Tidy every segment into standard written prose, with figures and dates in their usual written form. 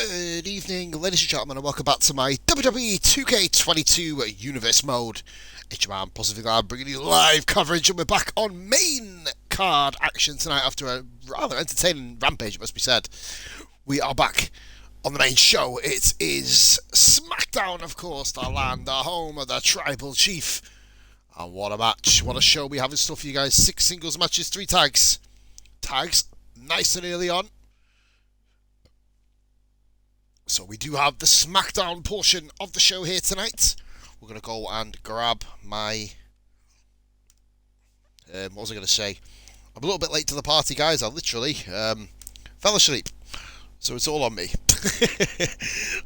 Good evening, ladies and gentlemen, and welcome back to my Wwe 2K22 Universe Mode. It's your man, Positive Glad, bringing you live coverage, and we're back on main card action tonight after a rather entertaining rampage, it must be said. We are back on the main show. It is Smackdown, of course, the land, the home of the Tribal Chief. And what a match, what a show we have in store for you guys. 6 singles matches, 3 tags. Tags, nice and early on. So we do have the Smackdown portion of the show here tonight. We're going to go and grab my... what was I going to say? I'm a little bit late to the party, guys. I literally fell asleep. So it's all on me.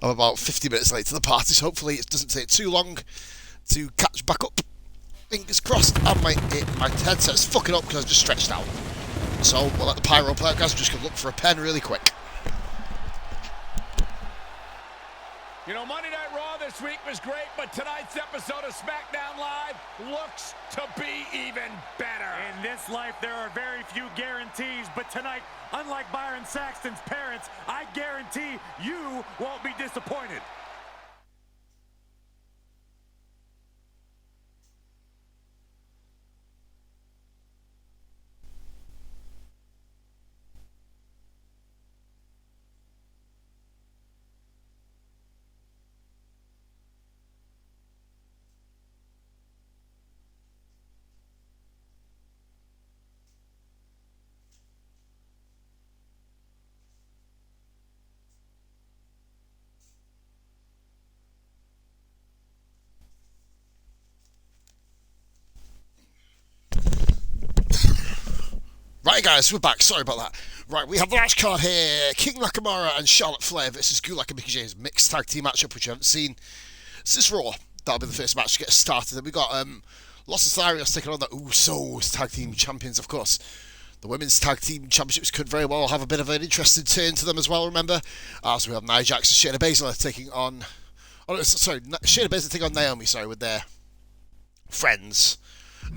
I'm about 50 minutes late to the party, so hopefully it doesn't take too long to catch back up. Fingers crossed. And my headset's fucking up because I've just stretched out. So we'll let the pyro play out, guys. I'm just going to look for a pen really quick. You know, Monday Night Raw this week was great, but tonight's episode of SmackDown Live looks to be even better. In this life, there are very few guarantees, but tonight, unlike Byron Saxton's parents, I guarantee you won't be disappointed. Right, guys, we're back. Sorry about that. Right, we have the match card here. King Nakamura and Charlotte Flair versus Gulak and Mickie James. Mixed tag team matchup, which you haven't seen since Raw. That'll be the first match to get started. Then we got Los Asarios taking on the Usos tag team champions, of course. The women's tag team championships could very well have a bit of an interesting turn to them as well, remember? So we have Nia Jax and Shayna Baszler taking on... Oh, sorry, Shayna Baszler taking on Naomi, with their friends.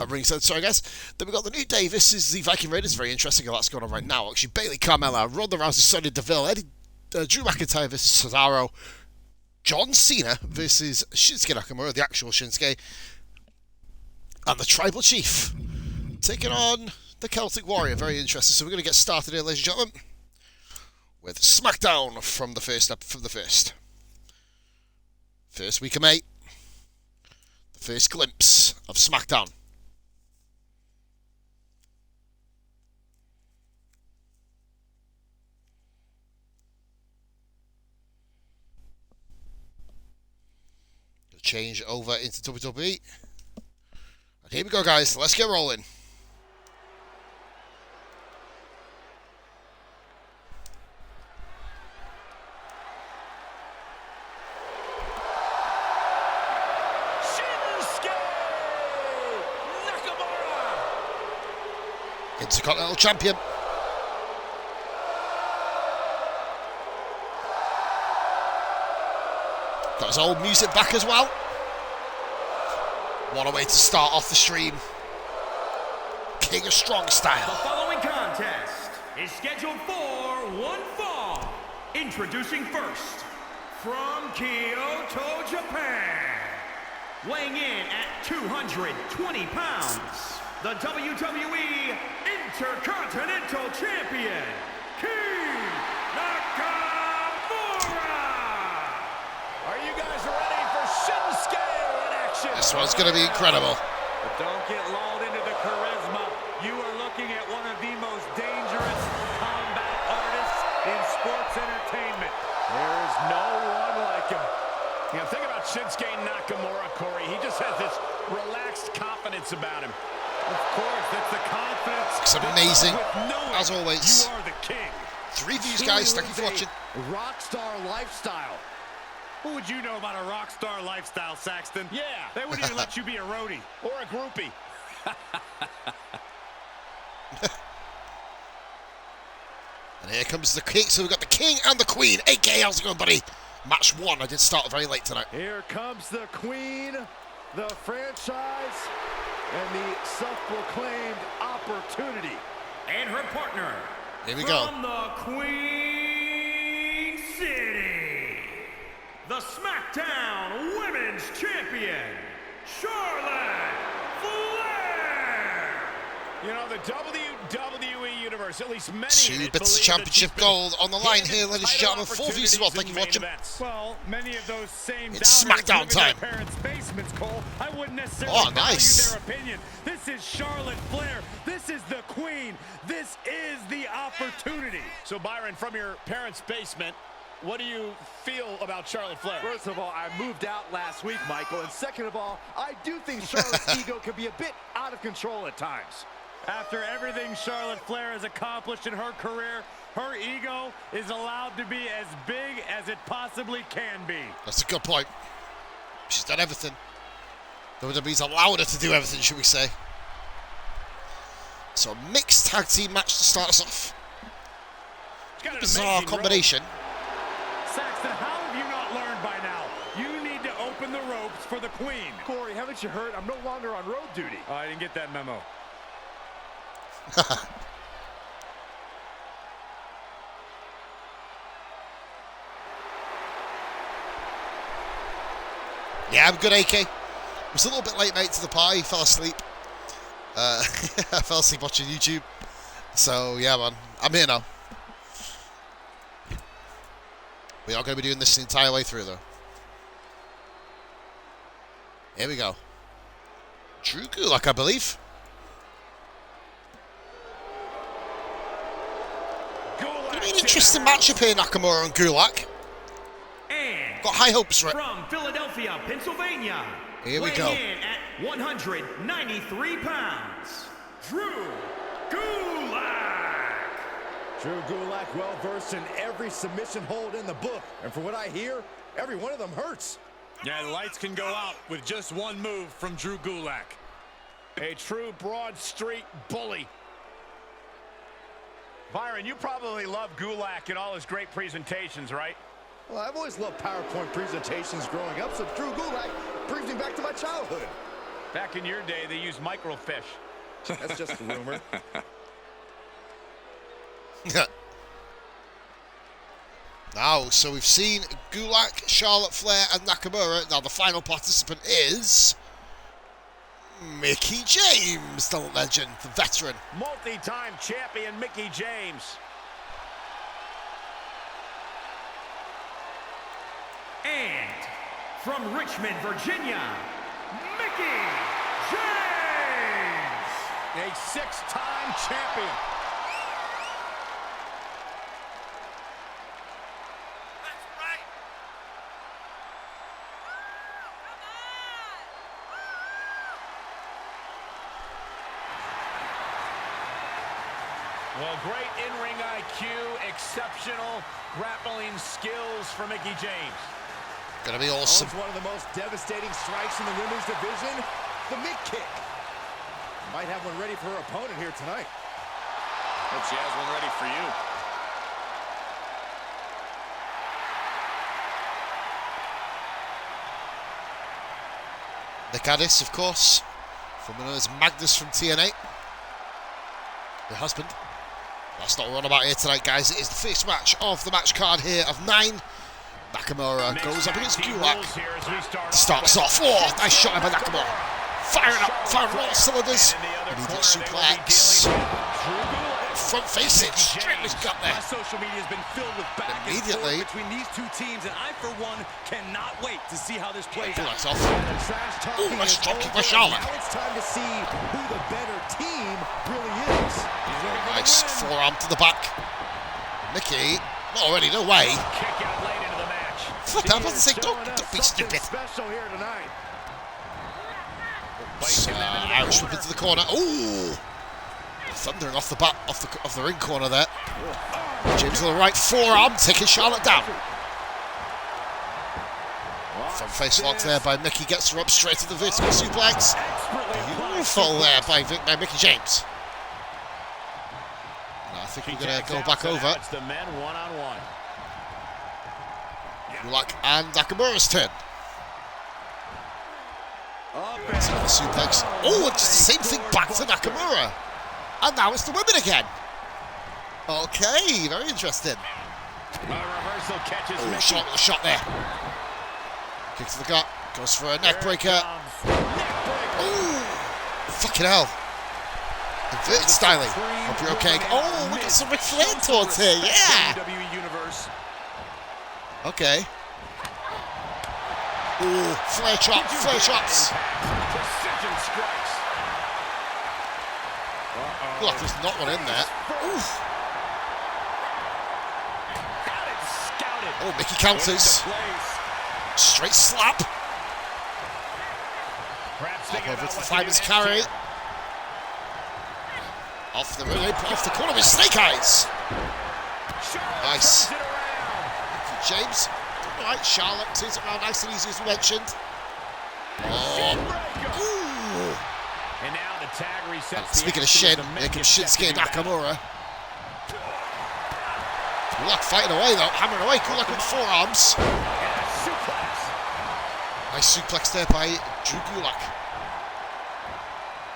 At ringside, sorry guys. Then we've got the New Day. This is the Viking Raiders. Very interesting how that's going on right now. Actually, Bayley, Carmella, Ronda Rousey, Sonya Deville, Drew McIntyre versus Cesaro, John Cena versus Shinsuke Nakamura, the actual Shinsuke, and the Tribal Chief taking on the Celtic Warrior. Very interesting. So we're going to get started here, ladies and gentlemen, with SmackDown from the first week of May. The first glimpse of SmackDown. Change over into WWE. And here we go, guys. Let's get rolling. Shinsuke Nakamura, Intercontinental Champion. Got his old music back as well. What a way to start off the stream. King of Strong style. The following contest is scheduled for one fall. Introducing first, from Kyoto, Japan, weighing in at 220 pounds, the WWE Intercontinental Champion, King Nakamura. are you guys ready for Shinsuke in action? This one's going to be incredible. But don't get lulled into the charisma. You are looking at one of the most dangerous combat artists in sports entertainment. There is no one like him. You know, think about Shinsuke Nakamura, Corey. He just has this relaxed confidence about him. Of course, it's the confidence. It's amazing, as You always. are the king. 3 views, guys. Thank you for watching. Rock star lifestyle. What would you know about a rock star lifestyle, Saxton? Yeah. They wouldn't even let you be a roadie. Or a groupie. And here comes the king. So we've got the king and the queen. AK, how's it going, buddy? Match 1. I did start very late tonight. Here comes the queen, the franchise, and the self-proclaimed opportunity. And her partner, Here we go. from the Queen City, the Smackdown Women's Champion, Charlotte Flair. You know, the WWE Universe, at least many Two of it, bits of championship gold on the line here, ladies and gentlemen. 4 views as well. Thank you for watching. Well, many of those same It's Smackdown time. Their parents' basements, Cole. I wouldn't necessarily nice. value their opinion. This is Charlotte Flair. This is the queen. This is the opportunity. So, Byron, from your parents' basement, what do you feel about Charlotte Flair? First of all, I moved out last week, Michael. And second of all, I do think Charlotte's ego can be a bit out of control at times. After everything Charlotte Flair has accomplished in her career, her ego is allowed to be as big as it possibly can be. That's a good point. She's done everything. WWE's allowed her to do everything, should we say. So a mixed tag team match to start us off. Bizarre combination. Saxton, how have you not learned by now? You need to open the ropes for the queen. Corey, haven't you heard? I'm no longer on road duty. Oh, I didn't get that memo. Yeah, I'm good, AK. It was a little bit late night to the party. Fell asleep. I fell asleep watching YouTube. So, yeah, man. I'm here now. We are going to be doing this the entire way through, though. Here we go. Drew Gulak, I believe. Gonna be an interesting matchup here, Nakamura and Gulak. And Got high hopes for it. from Philadelphia, Pennsylvania, Here we go. weighing in at 193 pounds, Drew Gulak. Drew Gulak, well versed in every submission hold in the book. And from what I hear, every one of them hurts. Yeah, the lights can go out with just one move from Drew Gulak. A true Broad Street bully. Byron, you probably love Gulak and all his great presentations, right? Well, I've always loved PowerPoint presentations growing up, so Drew Gulak brings me back to my childhood. Back in your day, they used microfiche. That's just a rumor. Now, so we've seen Gulak, Charlotte Flair, and Nakamura. Now, the final participant is Mickie James, the legend, the veteran. Multi-time champion Mickie James. And from Richmond, Virginia, Mickie James. A 6-time champion. Well, great in-ring IQ, exceptional grappling skills for Mickie James. Gonna be awesome. One of the most devastating strikes in the women's division, the mid kick. Might have one ready for her opponent here tonight. Hope she has one ready for you. Nick Addis, of course, formerly known as Magnus from TNA. Her husband. That's not what we're on about here tonight, guys. It is the first match of the match card here of 9. Nakamura goes up against Gulak. Starts off. Oh, nice shot by Nakamura. Firing all cylinders. Immediate suplex. Front facing. Straight was got there. My social media has been filled with back Immediately. and forth between these two teams, and I, for one, cannot wait to see how this plays out. Gulak's off. Oh, nice drop kick by Charlotte. Now it's time to see who the better team really is. Nice forearm to the back. Mickey, not already, no way. Kick out late into the match. Flip out, I was to say, don't be stupid. Special here tonight. Irish whip into the corner. Ooh! Thundering off the back, off the ring corner there. James on the right forearm, taking Charlotte down. Front face locked there by Mickey, gets her up straight to the vertical suplex. Beautiful there by Mickie James. And I think we're going to go back over. It's the men one-on-one. Gulak and Nakamura's turn. That's another suplex. Oh, it's the same thing back to Nakamura. And now it's the women again. Okay, very interesting. Reversal catches Oh, Mickey. shot there. Kick to the gut. Goes for a neck breaker. Ooh! Fucking hell. Inverted styling. Hope you're okay. Oh, we got some Ric Flair taunts here. Yeah! WWE Universe. Okay. Ooh, Flair chop. Flair chops. Precision strikes. Look, there's not one in there. Oof. Oh, Mickey counters. Straight slap. Up over to the fireman's carry. Off the ring, off the corner with Snake Eyes. Nice. James. Alright, Charlotte turns it around nice and easy as we mentioned. Oh. Ooh. And now the tag resets. Speaking of Shin, here comes Shinsuke Nakamura. Gulak fighting away though, hammering away. Gulak with forearms. Nice suplex there by Drew Gulak.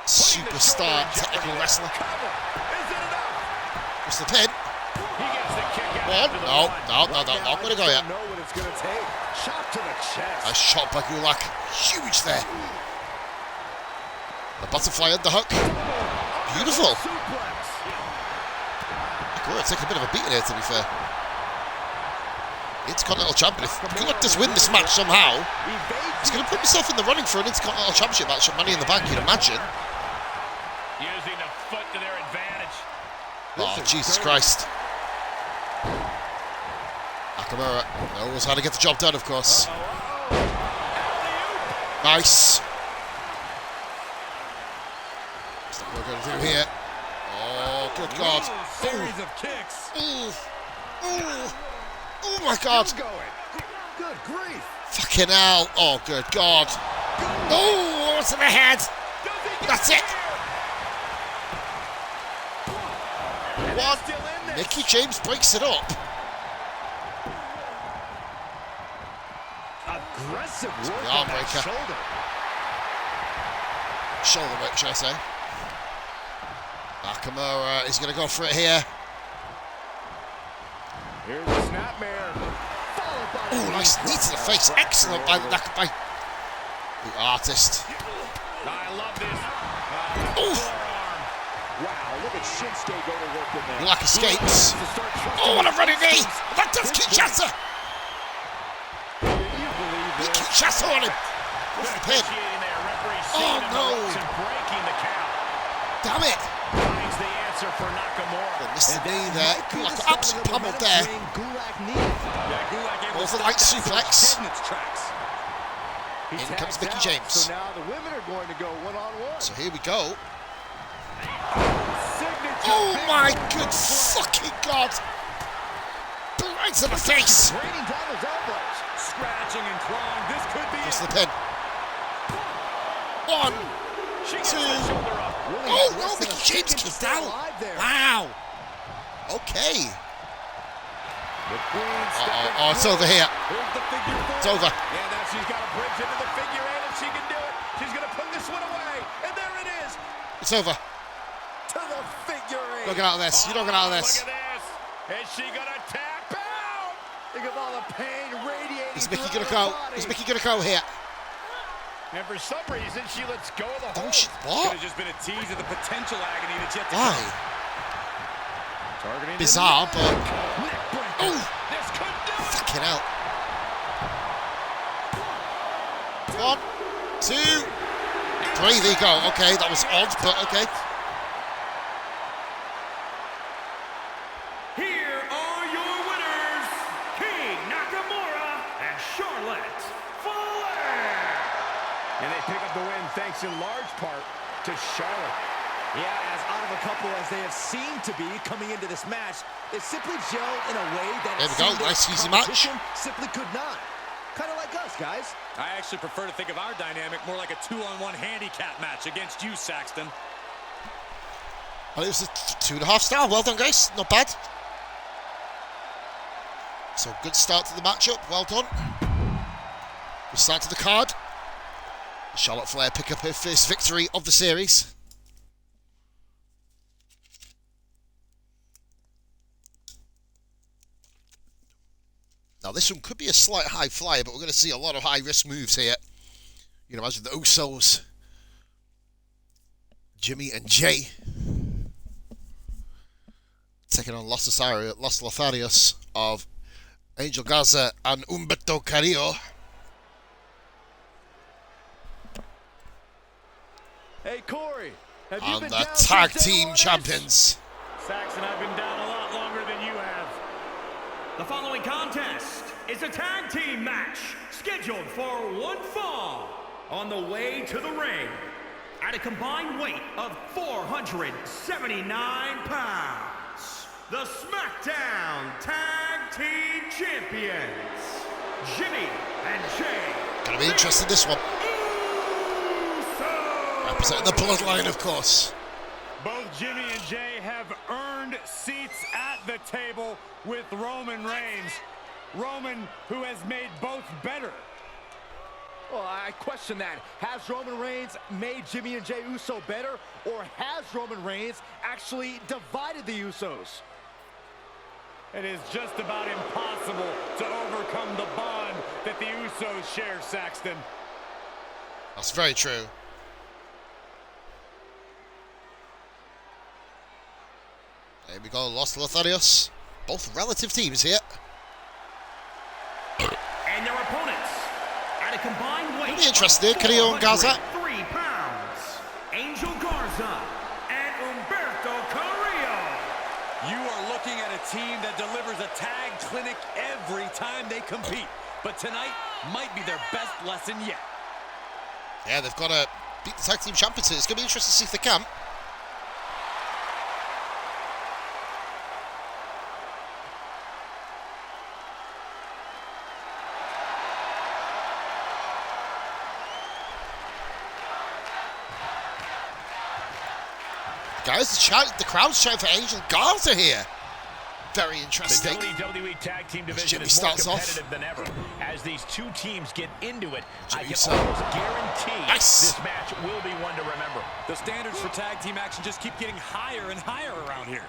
Superstar technical wrestler. What's the pin? One. No, I'm going to go yet. Nice shot by Gulak. Huge there. The butterfly underhook. Beautiful. Nakamura taking a bit of a beating here, to be fair. Intercontinental Champion. If Gulak does win this match somehow, he's going to put himself in the running for an Intercontinental Championship match at Money in the Bank, you'd imagine. Using the foot to their advantage. Oh, Jesus Christ. Nakamura knows how to get the job done, of course. Nice. What's Nakamura going to do here? Oh, good God. Series of kicks. Ooh. Ooh. Oh my God! Good grief! Fucking hell! Oh, good God! Oh, to the head! That's it! One. Mickey James breaks it up. Aggressive work The on arm that breaker. Shoulder break, should I say? Nakamura is going to go for it here. Here's the snapmare. Oh, nice knee to the face. Excellent by the artist. I love this. Oof. Wow, look at Shinsuke go to work in there. Gulak escapes. Oh, what a running knee! That does Kinshasa! Big Kinshasa on him! Off the pin. Oh, no! Damn it! Finds the answer for Nakamura. Well, missed the knee there. Gulak got absolutely pummeled there. Over the light suplex. In comes Mickey James. So now the women are going to go one-on-one. So here we go. Oh my good fucking God! Right to the face! Scratching and clawing. This could be Just the pin. 1, 2. Oh no, Mickey James kicked out. Wow. Okay. Oh, it's over here. It's over. Yeah, now she's got a bridge into the figure eight if she can do it. She's going to put this one away. And there it is. It's over. To the figure eight. You don't get out of this. You don't get out of this. Look at this. Is she going to tap out? Think of all the pain radiating. Is Mickey going to go? Is Mickey going to go here? And for some reason, she lets go of the Oh, hold. shit. Could What? have just been a tease of the potential agony that's yet to Why? Targeting Bizarre, but... Oh! This could do it. Fucking hell. 1, 2, 3. There you go. Okay, that was odd, but okay. Here are your winners, King Nakamura and Charlotte Flair. And they pick up the win thanks in large part to Charlotte. Yeah, as out of a couple as they have seemed to be coming into this match, it simply gelled in a way that There it we go, seemed nice the easy match. competition simply could not. Kind of like us, guys. I actually prefer to think of our dynamic more like a 2-on-1 handicap match against you, Saxton. Well, it was a 2.5 star. Well done, guys. Not bad. So, good start to the matchup. Well done. We start to the card. Charlotte Flair pick up her first victory of the series. Now, this one could be a slight high flyer, but we're going to see a lot of high-risk moves here. You can imagine the Usos, Jimmy and Jay, taking on Los Lotharios of Angel Garza and Humberto Carrillo. Hey, Corey, have you And been the down tag since day team one? champions. Saxon, I've been down a lot longer than you have. The following contest is a tag team match scheduled for one fall on the way to the ring at a combined weight of 479 pounds. The Smackdown Tag Team Champions, Jimmy and Jay. Gonna be interesting, this one. Representing the bloodline, of course. Both Jimmy and Jay have earned seats at the table with Roman Reigns. Roman, who has made both better. Well, I question that. Has Roman Reigns made Jimmy and Jey Uso better, or has Roman Reigns actually divided the Usos? It is just about impossible to overcome the bond that the Usos share, Saxton. That's very true. There we go, Los Lotharios. Both relative teams here. And their opponents at a combined weight Really interesting, Carrillo and Garza. 3 pounds, Angel Garza and Humberto Carrillo. You are looking at a team that delivers a tag clinic every time they compete. But tonight might be their best lesson yet. Yeah, they've got to beat the tag team champions here. It's going to be interesting to see if they can. Guys, the crowd's shouting for Angel Garza here. Very interesting. The WWE Tag Team division Jimmy is more starts off. competitive than ever. As these two teams get into it, I can Uso. almost guarantee Nice. this match will be one to remember. The standards for tag team action just keep getting higher and higher around here.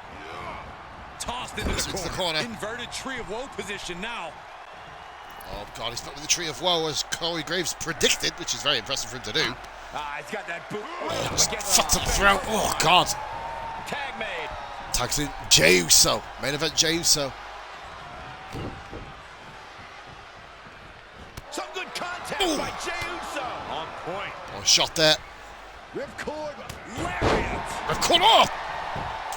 Tossed into Into the corner. Inverted tree of woe position now. Oh, God, he's not with the Tree of Woe as Corey Graves predicted, which is very impressive for him to do. He's got that boot. Oh, just fucked up the throat. Oh, God. Tag made. Tags in Jey Uso. Main event Jey Uso. Some good contact Ooh. by Jey Uso. On point. Oh, shot there. Ripcord. I've caught off.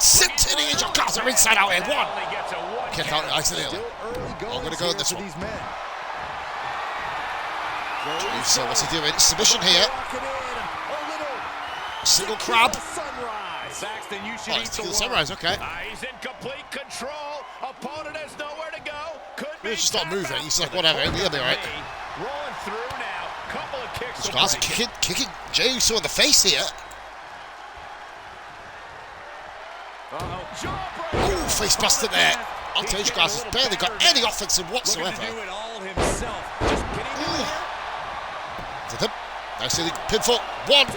Sent in Angel Garza inside out in one. Only gets a one Kick count. out accidentally. Still early going I'm going to go with this for one. these men. Jey Uso, what's he doing? Submission here. Rocking in. A little Single crab. sunrise. Saxton, you should Oh, eat it's the the worm. sunrise, okay. He's in complete control. Opponent has nowhere to go. Could be. He's just not moving. He's like, whatever, he'll be alright. Rolling through now. Couple of kicks. will Garza break it. kicking Jey Uso in the face here. Ooh, face busted there. Onto Angel Garza's barely got any offense in whatsoever. Looking to do it all himself. Just getting Ooh. Did him. Nice hitting pinfall. 1, 2. Oh,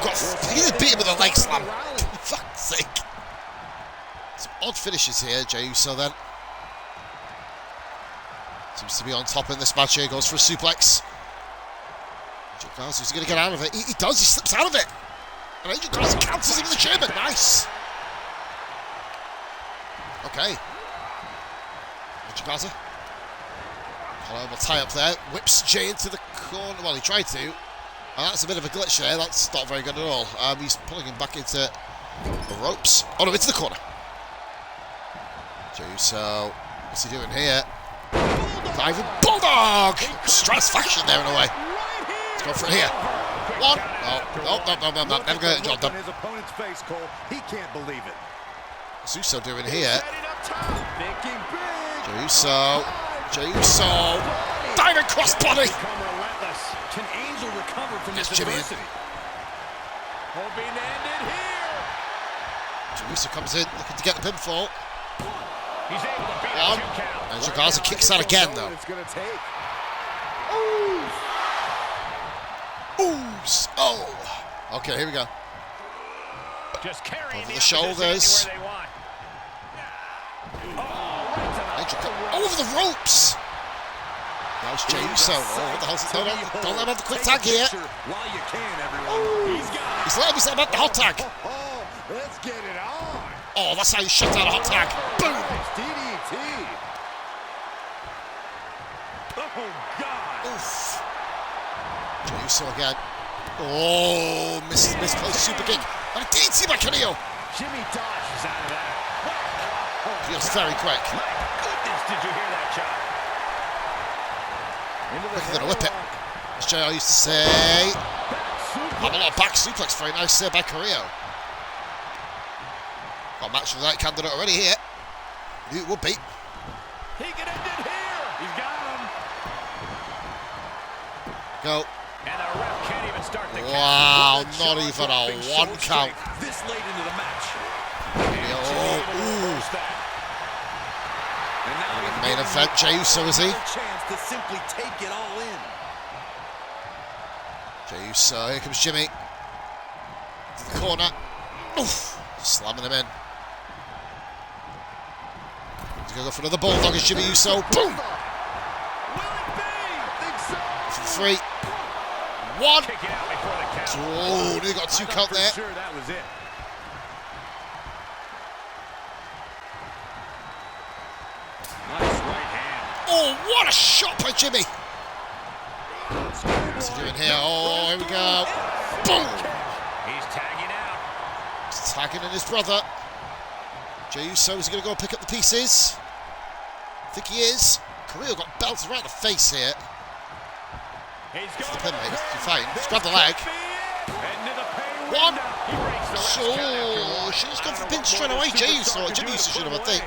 got he just beat him with a leg slam. For fuck's sake. Some odd finishes here, Jey Uso then. Seems to be on top in this match here. Goes for a suplex. Angel Garza, is he going to get out of it? He does, he slips out of it. And Angel Garza counters him with the German. Nice. Okay. Angel Garza. Collar will tie up there. Whips Jay into the corner. Well, he tried to. And that's a bit of a glitch there. That's not very good at all. He's pulling him back into the ropes. Oh no, into the corner. Jey Uso. What's he doing here? Diving Bulldog! Stratisfaction there in a way. Let's go for it here. 1. No, never going to get the job done. On his opponent's face, Cole. He can't believe it. What's Uso doing here? Thinking big. Jey Uso. Diving crossbody. Become relentless. Can Angel recover from Yes, this Jimmy. adversity? Hoping to end it here. Jey Uso comes in looking to get the pinfall. He's able to beat a 1. 2 count. Angel Garza kicks out again though. It's going to take. Ooh. Oh. Okay, here we go. Just carrying Over the the shoulders. opposition where they want. Oh, right to the Over the ropes. That's Jey Uso. Oh, what the hell's it? Don't let him have the quick tag here. While you can, everyone. He's letting me about the hot tag. Let's get it on. Oh, that's how you shut down a hot tag. Boom. DDT. Oh, God. Oof. Jey Uso again. Oh, misplaced super kick. And a DDT by Carrillo. Jimmy dodges out of that. Feels very quick. My goodness, did you hear that shot? Quicker than a whip it. As JR used to say. Have a lot of back suplex. Very nice by Carrillo. Got a match of the night candidate already here. Knew it would be. He can end it here. He's got him. Go. And the ref can't even start the count. Wow, not even a 1 count. This late into the match. Oh, And now he's main event, Jey Uso, is he? chance to simply take it all in. Jey Uso, here comes Jimmy. To the corner. Oof, slamming him in. He's going to go for another bulldog as Jimmy Uso. Boom! For 3. 1. Kick it out before the count. Oh, he got 2 count there. Sure, that was it. Nice right hand. Oh, what a shot by Jimmy! What's he doing here? Oh, here we go. Boom! He's tagging out. He's tagging in his brother. Jey Uso, is he going to go pick up the pieces? I think he is. Carrillo got belted right in the face here. He's For the going pin, mate. You're fine. Just grab the leg. 1. So, should have gone for the pin straight away. Jey Uso. Jimmy Uso should have, I think.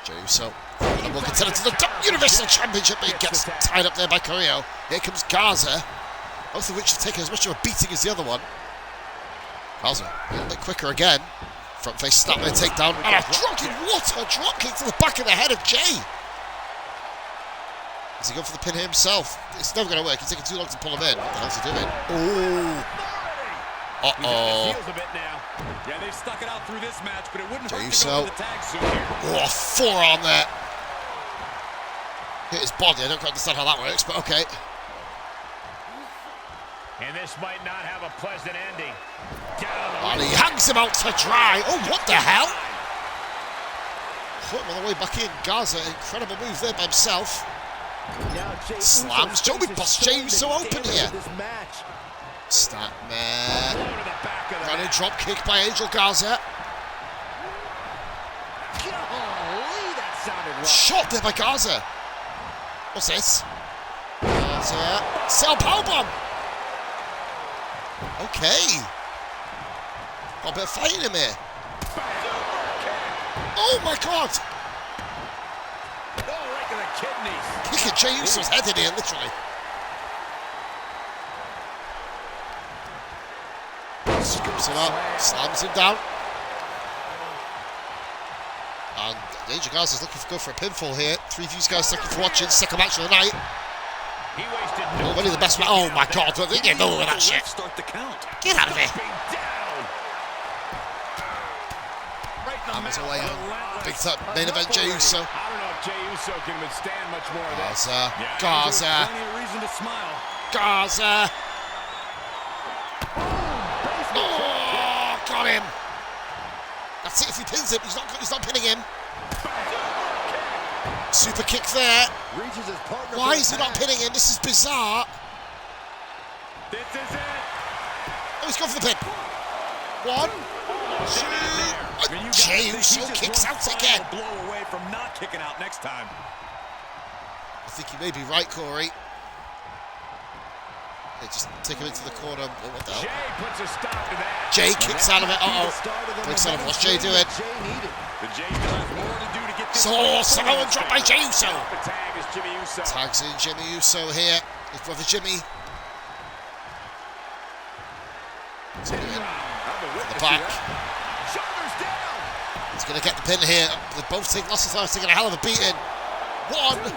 Jey Uso. And we'll contend to the Universal Championship, but he gets tied up there by Carrillo. Here comes Garza. Both of which have taken as much of a beating as the other one. Garza, a little bit quicker again. Front face snap there, takedown. And a drop kick. What a drop kick to the back of the head of Jey. Is he going for the pin here himself? It's never going to work. It's taking too long to pull him in. What the hell's he doing? Oh. Uh-oh. Heels a bit now. Yeah, they've stuck it out through this match, but it wouldn't hurt to Uso. go for the tag soon here. Oh, forearm there. Hit his body. I don't quite understand how that works, but okay. And this might not have a pleasant ending. And he hangs him out to dry. Oh, what the hell? Put him on the way back in. Garza, incredible move there by himself. Slams. Joey Boss Jey Uso open here. Snapmare. Running drop kick by Angel Garza. Shot there by Garza. What's this? Garza. Cell powerbomb. Okay. Got a bit of fight in him here. Oh my god. Kicking Jey Uso's head in here, literally. Scoops him up, slams him down. And Angel Garza's looking to go for a pinfall here. 3 of you guys, thank you for watching. Second match of the night. Already the best match. Oh my god, they get over that shit. Get out of here. Hammers away on big time main event Jey Uso. I don't know if Jey Uso can withstand much more of this. Garza. Plenty of reason to smile. Garza. Oh, got him. That's it. If he pins him, he's not pinning him. Super kick there. Why is he not pinning him? This is bizarre. This is it. Oh, he's gone for the pin. 1, 2. Jey Uso kicks out again. Blow away from not kicking out next time. I think you may be right, Corey. They just take him into the corner. Oh, what the hell? Jey puts a stop to that. Jey kicks out of it. Breaks out of it. What's Jey doing? But Jey still has more to do to get this. Samoan drop by Jey Uso. The tag is Jimmy Uso. Tags in Jimmy Uso here. His brother Jimmy. What's he doing? From the back. He's going to get the pin here. They both take lots of time, taking a hell of a beating. 1, 2.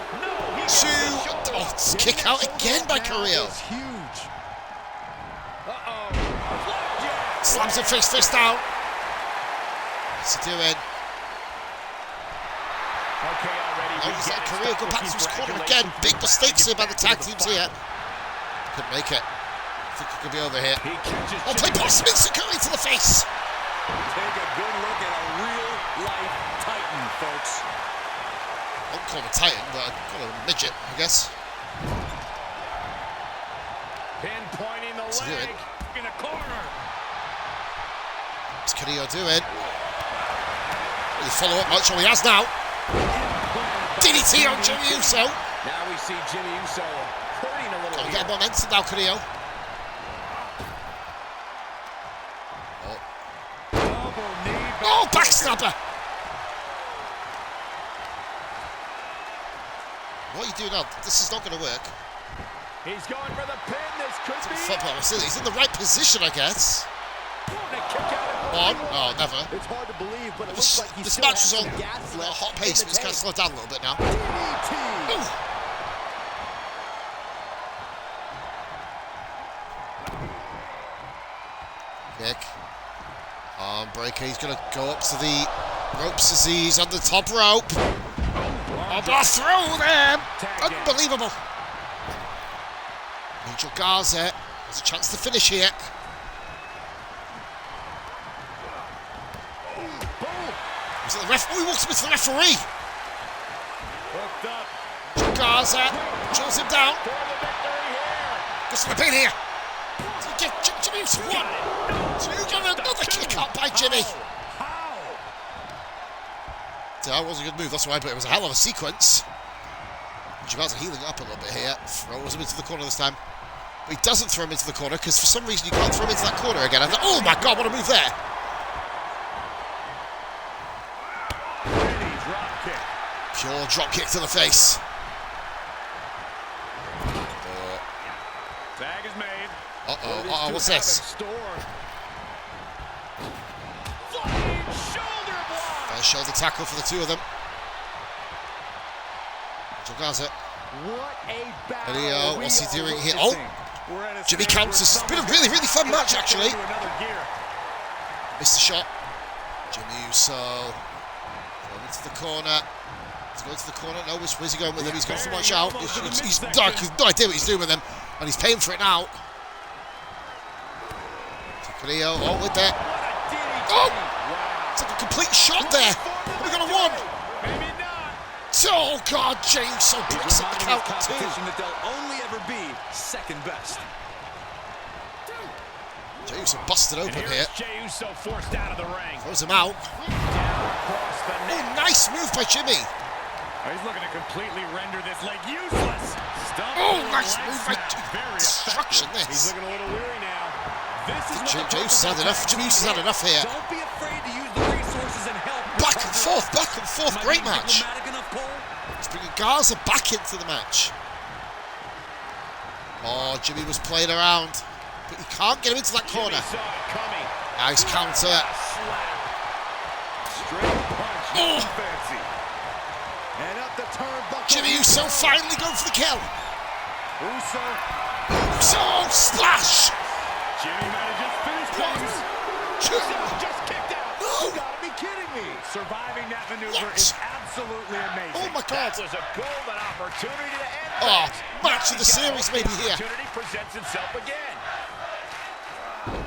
Oh, it's kick out again by Carrillo. Slams him fist down. What's he doing? Oh, he's letting Carrillo go back to his corner again. Big mistakes here by the tag teams here. Couldn't make it. I think he could be over here. Oh, play pass, Curry to the face. Take a good look at a real-life Titan, folks. I won't call him a Titan, but I'd call him a midget, I guess. Pinpointing the leg in the corner. What's Carrillo doing? Will he follow up much? Oh, he has now. DDT on Jimmy Uso. Now we see Jimmy Uso hurting a little. Got to get momentum now, Carrillo. Oh, backstabber! What are you doing now? This is not going to work. He's going for the pin. This could be it. He's in the right position, I guess. On? Oh, never. It's hard to believe, but it looks like he's this still match is has on some gas a left hot in pace, the but it's going to tank. slow down a little bit now. Kick. Arm breaker. He's going to go up to the ropes as he's on the top rope. Oh, blast through them! Unbelievable. Angel Garza has a chance to finish here. Is it the ref? Oh, he walks into the referee. hooked up. Angel Garza draws him down. Goes for the pin here. Jimmy Uso one. So you get another kick out by Jimmy. That was a good move, that's why, but it was a hell of a sequence. Jamal's healing up a little bit here. Throws him into the corner this time. But he doesn't throw him into the corner because for some reason you can't throw him into that corner again. Oh my god, what a move there! Pure drop kick to the face. Tag is made. Uh-oh, what's this? There's shoulder tackle for the two of them. Angel Garza. What a battle. Video, what's he doing here? Oh! Jimmy counts. It's been a really, really fun match, actually. Missed the shot. Jimmy Uso. Going into the corner. He's going to the corner. No, where's he going with him? He's got to watch out. He's dark. He's no idea what he's doing with him. And he's paying for it now. Carrillo. Oh, with that. Oh! It's like a complete shot there. Have we got a one? Maybe not. Oh, God. Jey Uso breaks up the count for two. That they'll only ever be second best. Jey Uso busted open here. Jey Uso forced out of the ring. Throws him out. Oh, nice move by Jimmy. He's looking to completely render this leg useless. Oh, nice move by destruction. He's This. looking a little weary now. This is Jey Uso's had enough. Jimmy Uso's had enough here. Don't be afraid to use the resources and help. Back and forth, back and forth. Great match. He's bringing Garza back into the match. Oh, Jimmy was playing around, but he can't get him into that corner. Nice counter. Oh. And up the turnbuckle. Jimmy Uso finally going for the kill. Uso. Splash. Jimmy might have just finished things. Just kicked out. You gotta be kidding me. Surviving that maneuver is absolutely amazing. Oh my God. That was a golden opportunity to end Oh, things. match of the series maybe here. Opportunity presents itself again.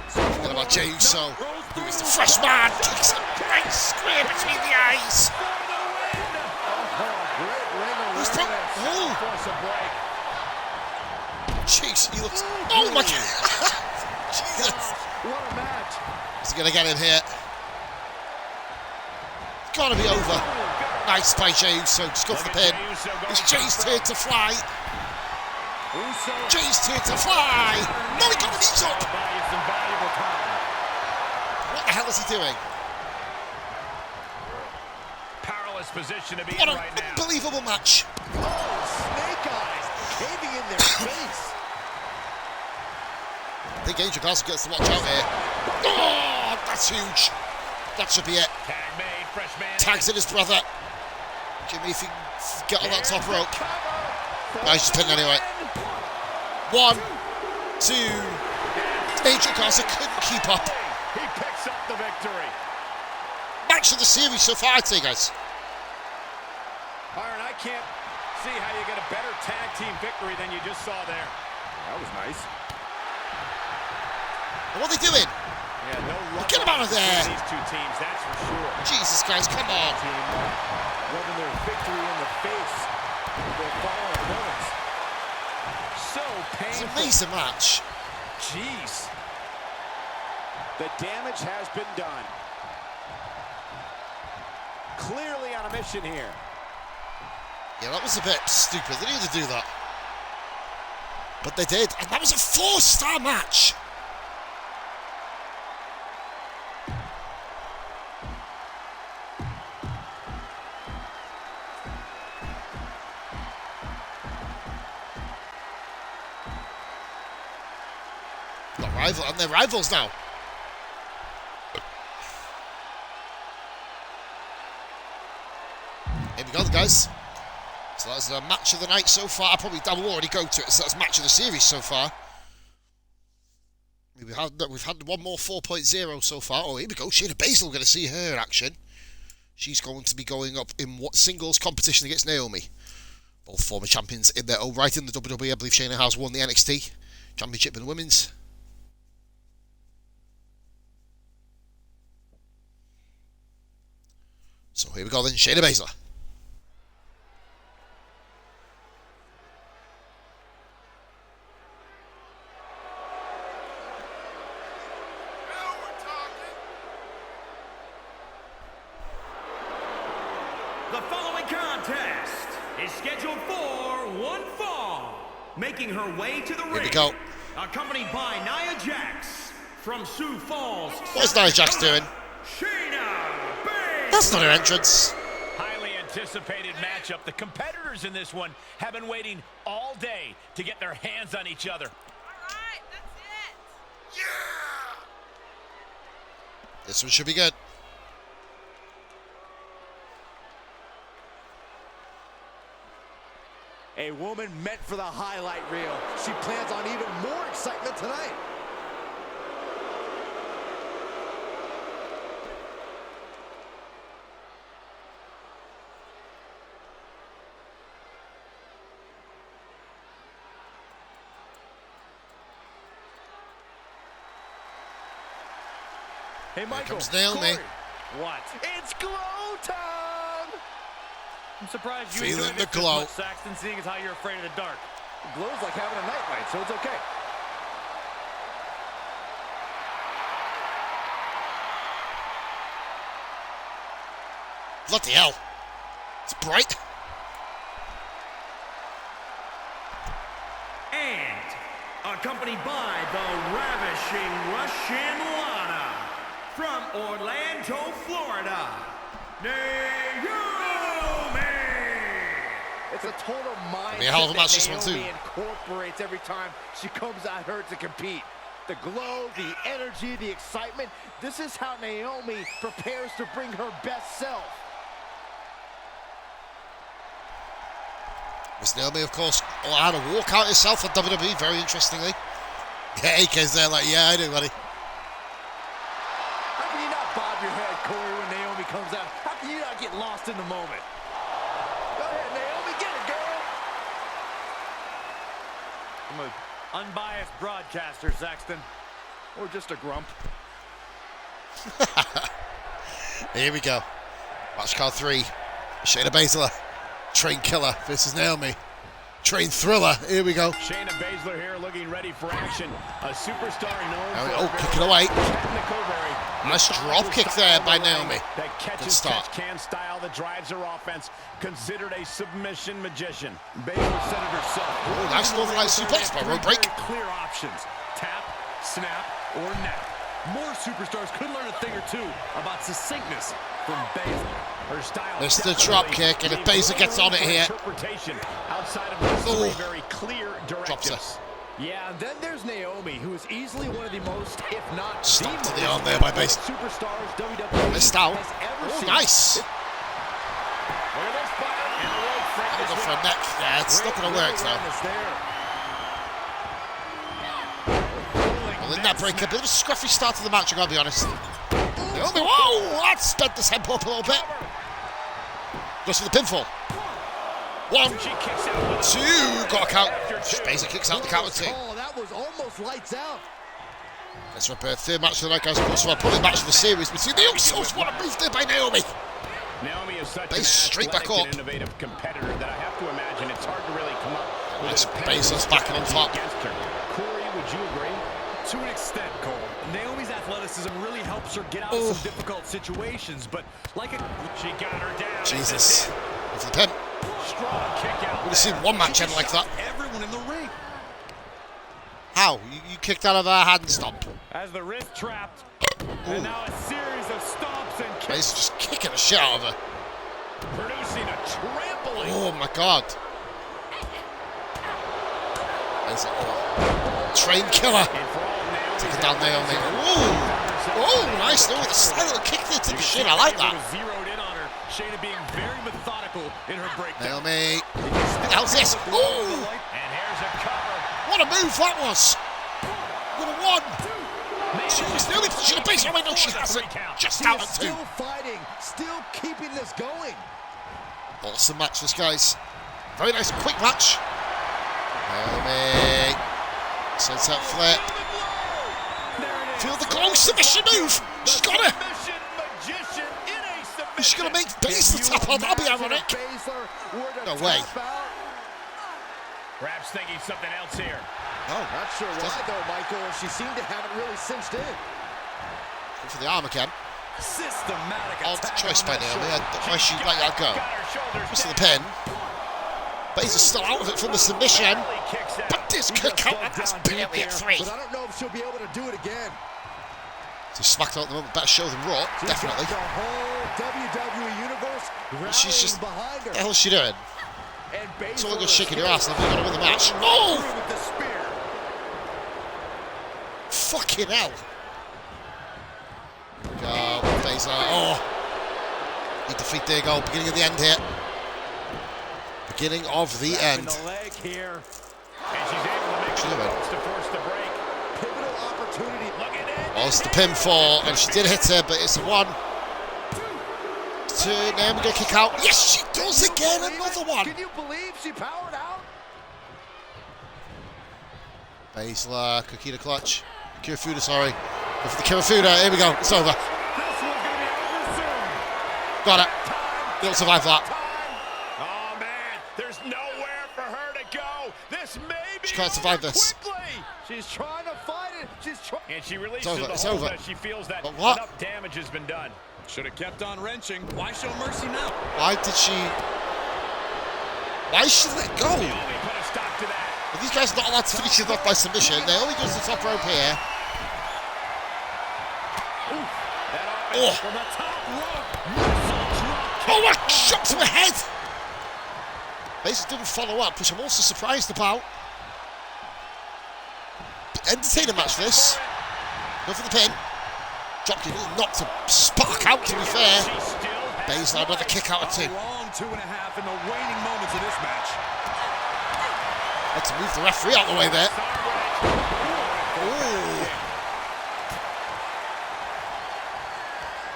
Forget about Jey Uso, who is the fresh man. Kicks a great square between the eyes. Who's from? Oh, Force a break. jeez, he looks. Oh my God. Jesus. What a match. Is he going to get him here? It's got to be over. Nice by Jey Uso. Just go for the pin. It's Jey's turn to fly. Jey's turn to fly. No, he got the knees up. What the hell is he doing? Powerless position to be What in an right now. unbelievable match. Oh, snake eyes caving in their face. I think Angel Garza gets to watch out here. Oh, that's huge. That should be it. Tag made, fresh man. Tags in his brother. Jimmy, if he can get on that top rope. No, he's just pinned anyway. 1, 2. Angel Garza couldn't keep up. He picks up the victory. Match of the series so far, I'd say, guys. Byron, I can't see how you get a better tag team victory than you just saw there. That was nice. What are they doing? Yeah, no luck. Get him out of there. These two teams, that's for sure. Jesus, guys, come on. Team rubbing their victory in the face with their fallen opponents. So It's an painful. amazing match. Jeez. The damage has been done. Clearly on a mission here. Yeah, that was a bit stupid. They needed to do that. But they did. And that was a 4-star match. And they're rivals now. Here we go, guys. So that's the match of the night so far. I will already go to it. So that's match of the series so far. We've had one more 4.0 so far. Oh, here we go. Shayna Baszler. We're going to see her in action. She's going to be going up in what singles competition against Naomi. Both former champions in their own right in the WWE. I believe Shayna has won the NXT Championship in the women's. So here we go then, Shayna Baszler. The following contest is scheduled for one fall. Making her way to the ring. Here we go. Accompanied by Nia Jax from Sioux Falls. What's Nia Jax doing? Shayna Baszler. That's not her entrance. Highly anticipated matchup. The competitors in this one have been waiting all day to get their hands on each other. Alright, that's it. This one should be good. A woman meant for the highlight reel. She plans on even more excitement tonight. Hey, Michael. Here comes Naomi. Corey. What? It's glow time! I'm surprised you Feeling enjoyed the this this glow. much, Saxton, seeing as how you're afraid of the dark. It glows like having a nightlight, so it's okay. Bloody hell. It's bright. And accompanied by the ravishing Russian Lana from Orlando, Florida, Naomi. It's a total mindset be a hell of a match, that this one, too. Naomi incorporates every time she comes out here to compete. The glow, the energy, the excitement. This is how Naomi prepares to bring her best self. Miss Naomi, of course, had a walkout herself on WWE, very interestingly. Yeah, AK's there like, yeah, I do, buddy. How can you not bob your head, Corey, when Naomi comes out? How can you not get lost in the moment? Go ahead, Naomi, get it, girl. I'm an unbiased broadcaster, Saxton. Or just a grump. Here we go. Match card 3. Shayna Baszler, Train Killer versus Naomi. Train Thriller. Here we go. Shayna Baszler here looking ready for action. A superstar known Oh, for kick it away. technical, very Nice drop kick there by Naomi. That Good catches, start. catch, can style that drives her offense. Considered a submission magician. Baszler said it herself. Oh, nice Northern Light suplex by road break. Very clear options. Tap, snap, or nap. More superstars could learn a thing or two about succinctness from Baszler. Her style. There's the drop kick, and if Baszler gets on it here. Interpretation outside of those Oh. three very clear Drops directives. Yeah, and then there's Naomi, who is easily one of the most, if not Stop the to the most arm there by Baszler. superstars WWE Missed out. has ever Oh, seen. nice. Look at this fire in the road front. That'll go for a neck. Yeah, it's not going to work, though. Well, in that break, a bit of a scruffy start to the match, I gotta be honest. Naomi, whoa! That sped the tempo up a little bit. Goes for the pinfall. 1, She kicks out with 2, got a count. After 2. Baszler kicks out the count of 2. Oh, that was almost lights out. Let's repair third match of the night, guys. Of course, we're pulling match of the series between the Usos. What a move there by Naomi. Naomi is such Baszler straight back an up. innovative competitor that I have to imagine it's hard to really come up with Nice. an opinion Baszler's back on top. against her. Corey, would you agree? To an extent, Cole. Naomi's athleticism really helps her get out of some difficult situations, but like She got her down. Jesus. Off the pin. Strong kick out. Would have seen one match end like that. everyone in the ring. How? You kicked out of a hand stomp. As the wrist trapped. And now a series of stomps and kicks Baszler just kicking the shit out of her. producing a trampling. Oh my god. Baszler, oh. Train killer. And for all Naomi's Take it down Naomi. Oh, nice. Oh, the slight little kick there to the shin. I like that. Zeroed in on her. Shayna being very methodical in her breakdown. Naomi. How's this? Oh, And here's a cover. what a move that was. Would have won. She was nearly pushing the base. Oh, wait, no, she hasn't. Just She out is at 2. still fighting, still keeping this going. Awesome match, this, guys. Very nice, quick match. Naomi. Sunset flip. Feel the close submission move. She's got it. Submission magician in a submission. She's going to make Baszler tap out. That'll be ironic. No way. Perhaps thinking something else here. No. Not sure why, Doesn't. though, Michael. She seemed to have it really cinched in. Go for the arm again. Systematic Odd attack choice on by that Naomi. shoulder. Why she let that go? Got her shoulders Goes to the down. pin. Baszler's still out of it from the submission. Belly kicks out. But this kick out, and that's barely a 3. But I don't know if she'll be able to do it again. So Smackdown at the moment, better show than Raw, She's definitely. got the whole WWE universe rallying She's just, behind her. what the hell is she doing? And It's all good Baszler shaking her is ass, and they're going to win the match. Oh! through with the spear. Fucking hell. Go, Baszler. Oh! Need the feet there, go. Beginning of the end here. Beginning of the end. The leg here. And she's able to make She's the doing. moves to force the break. Pivotal opportunity. Look at it. Oh, it's the pinfall, and she did hit her, but it's a 1. 2, Naomi gonna kick out. Yes, she does again, another one. Can you believe she powered out? Baszler, Kikita clutch. Kirifuda, sorry. Go for the Kirifuda, here we go, it's over. This one's going to be over soon. Got it. They don't survive that. Oh, man. There's nowhere for her to go. This may be She can't survive over this. quickly. She's trying to fight it. She's trying. And she releases over, the it's hold over. as she feels that But what? enough damage has been done. Should have kept on wrenching. Why show mercy now? Why did she let go? Naomi put a stop to that. But these guys are not allowed to finish it off by submission. Naomi goes to the top rope here. That Oh. offense from the top rope. Oh, what a shot to the head! Baszler didn't follow up, which I'm also surprised about. Entertaining match, this. Go for the pin. Dropped it, knocked a spark out, to be fair. She still has Baszler, another kick out of 2. A long 2.5 in the waning moments of this match. Had to move the referee out the way there. Ooh.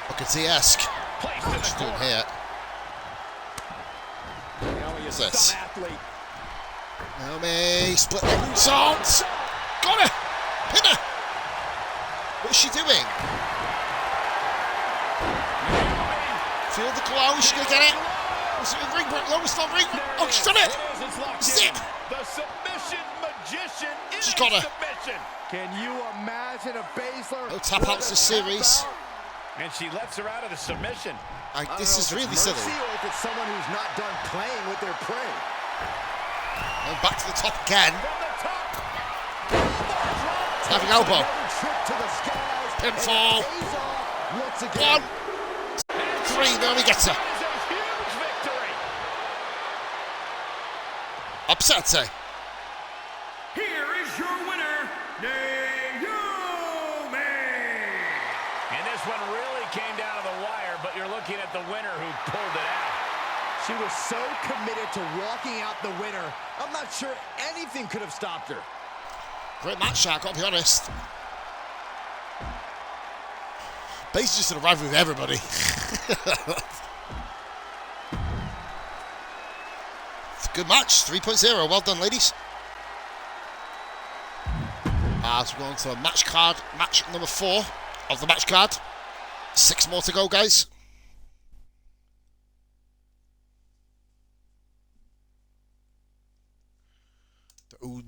Booker T-esque. Placed in What's the she doing corner. here? Naomi What's is this? some athlete. Naomi, split the moonsault. Got her. Pin her. What's she doing? Feel the glow. Is she going to get it? Is it a ring break? No, it's not ring. Oh, she's done it. It's locked Zip. in. The submission magician in She's a got her. submission. Can you imagine a Baszler? No tap outs this series. And she lets her out of the submission. This is really silly. Or if it's someone who's not done playing with their prey. And back to the top again. From the top. Having elbow. Another trip to the skies. Pinfall. And it pays off once again. 1, 3, Naomi gets her. That is a huge victory. Upset, I'd say. Here is your winner, Naomi. And this one really came down to the wire, but you're looking at the winner who pulled it out. She was so committed to walking out the winner. I'm not sure anything could have stopped her. Great match, I've got to be honest. Basically just arrived with everybody. good match. 3.0. Well done, ladies. As we go on to match number 4 of the match card. 6 more to go, guys.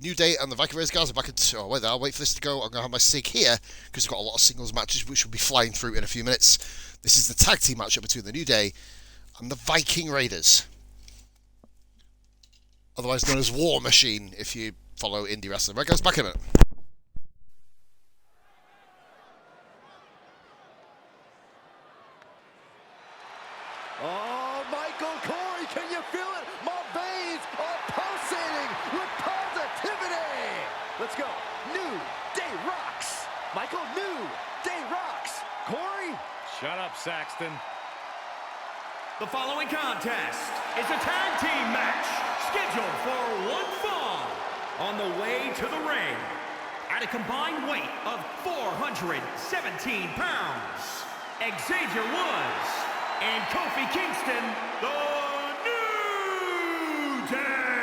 New Day and the Viking Raiders guys are back in. Oh, wait, I'll wait for this to go. I'm going to have my sig here because we've got a lot of singles matches which will be flying through in a few minutes. This is the tag team matchup between the New Day and the Viking Raiders, otherwise known as War Machine if you follow indie wrestling. Right, guys, back in a minute. Oh, Michael Corey, can you feel it? My veins are pulsating with positivity. Let's go. New Day rocks. Michael, New Day rocks. Corey? Shut up, Saxton. The following contest is a tag team match scheduled for one fall on the way to the ring at a combined weight of 417 pounds. Xavier Woods and Kofi Kingston, the New Day.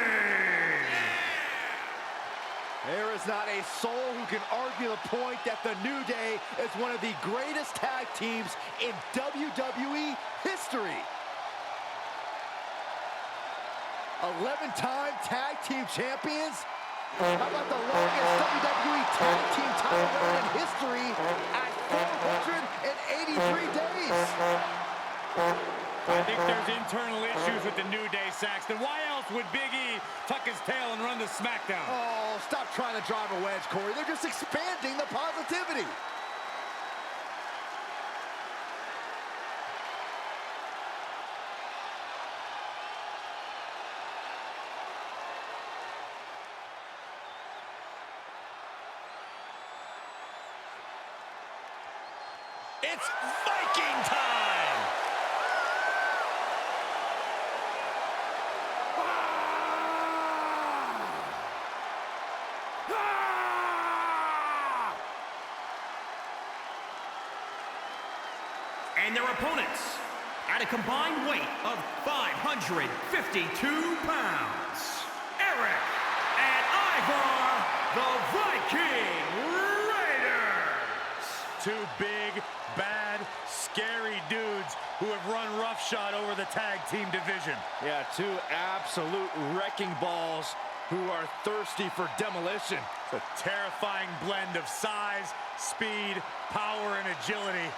There is not a soul who can argue the point that the New Day is one of the greatest tag teams in WWE history. 11-time tag team champions. How about the longest WWE tag team title reign in history at 483 days? I think there's internal issues with the New Day, Saxton. Why else would Big E tuck his tail and run the Smackdown? Oh, stop trying to drive a wedge, Corey. They're just expanding the positivity. It's Viking time! And their opponents at a combined weight of 552 pounds, Eric and Ivar, the Viking Raiders. Two big, bad, scary dudes who have run roughshod over the tag team division. Yeah, two absolute wrecking balls who are thirsty for demolition. It's a terrifying blend of size, speed, power, and agility.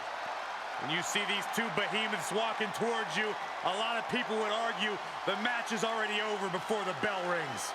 When you see these two behemoths walking towards you, a lot of people would argue the match is already over before the bell rings.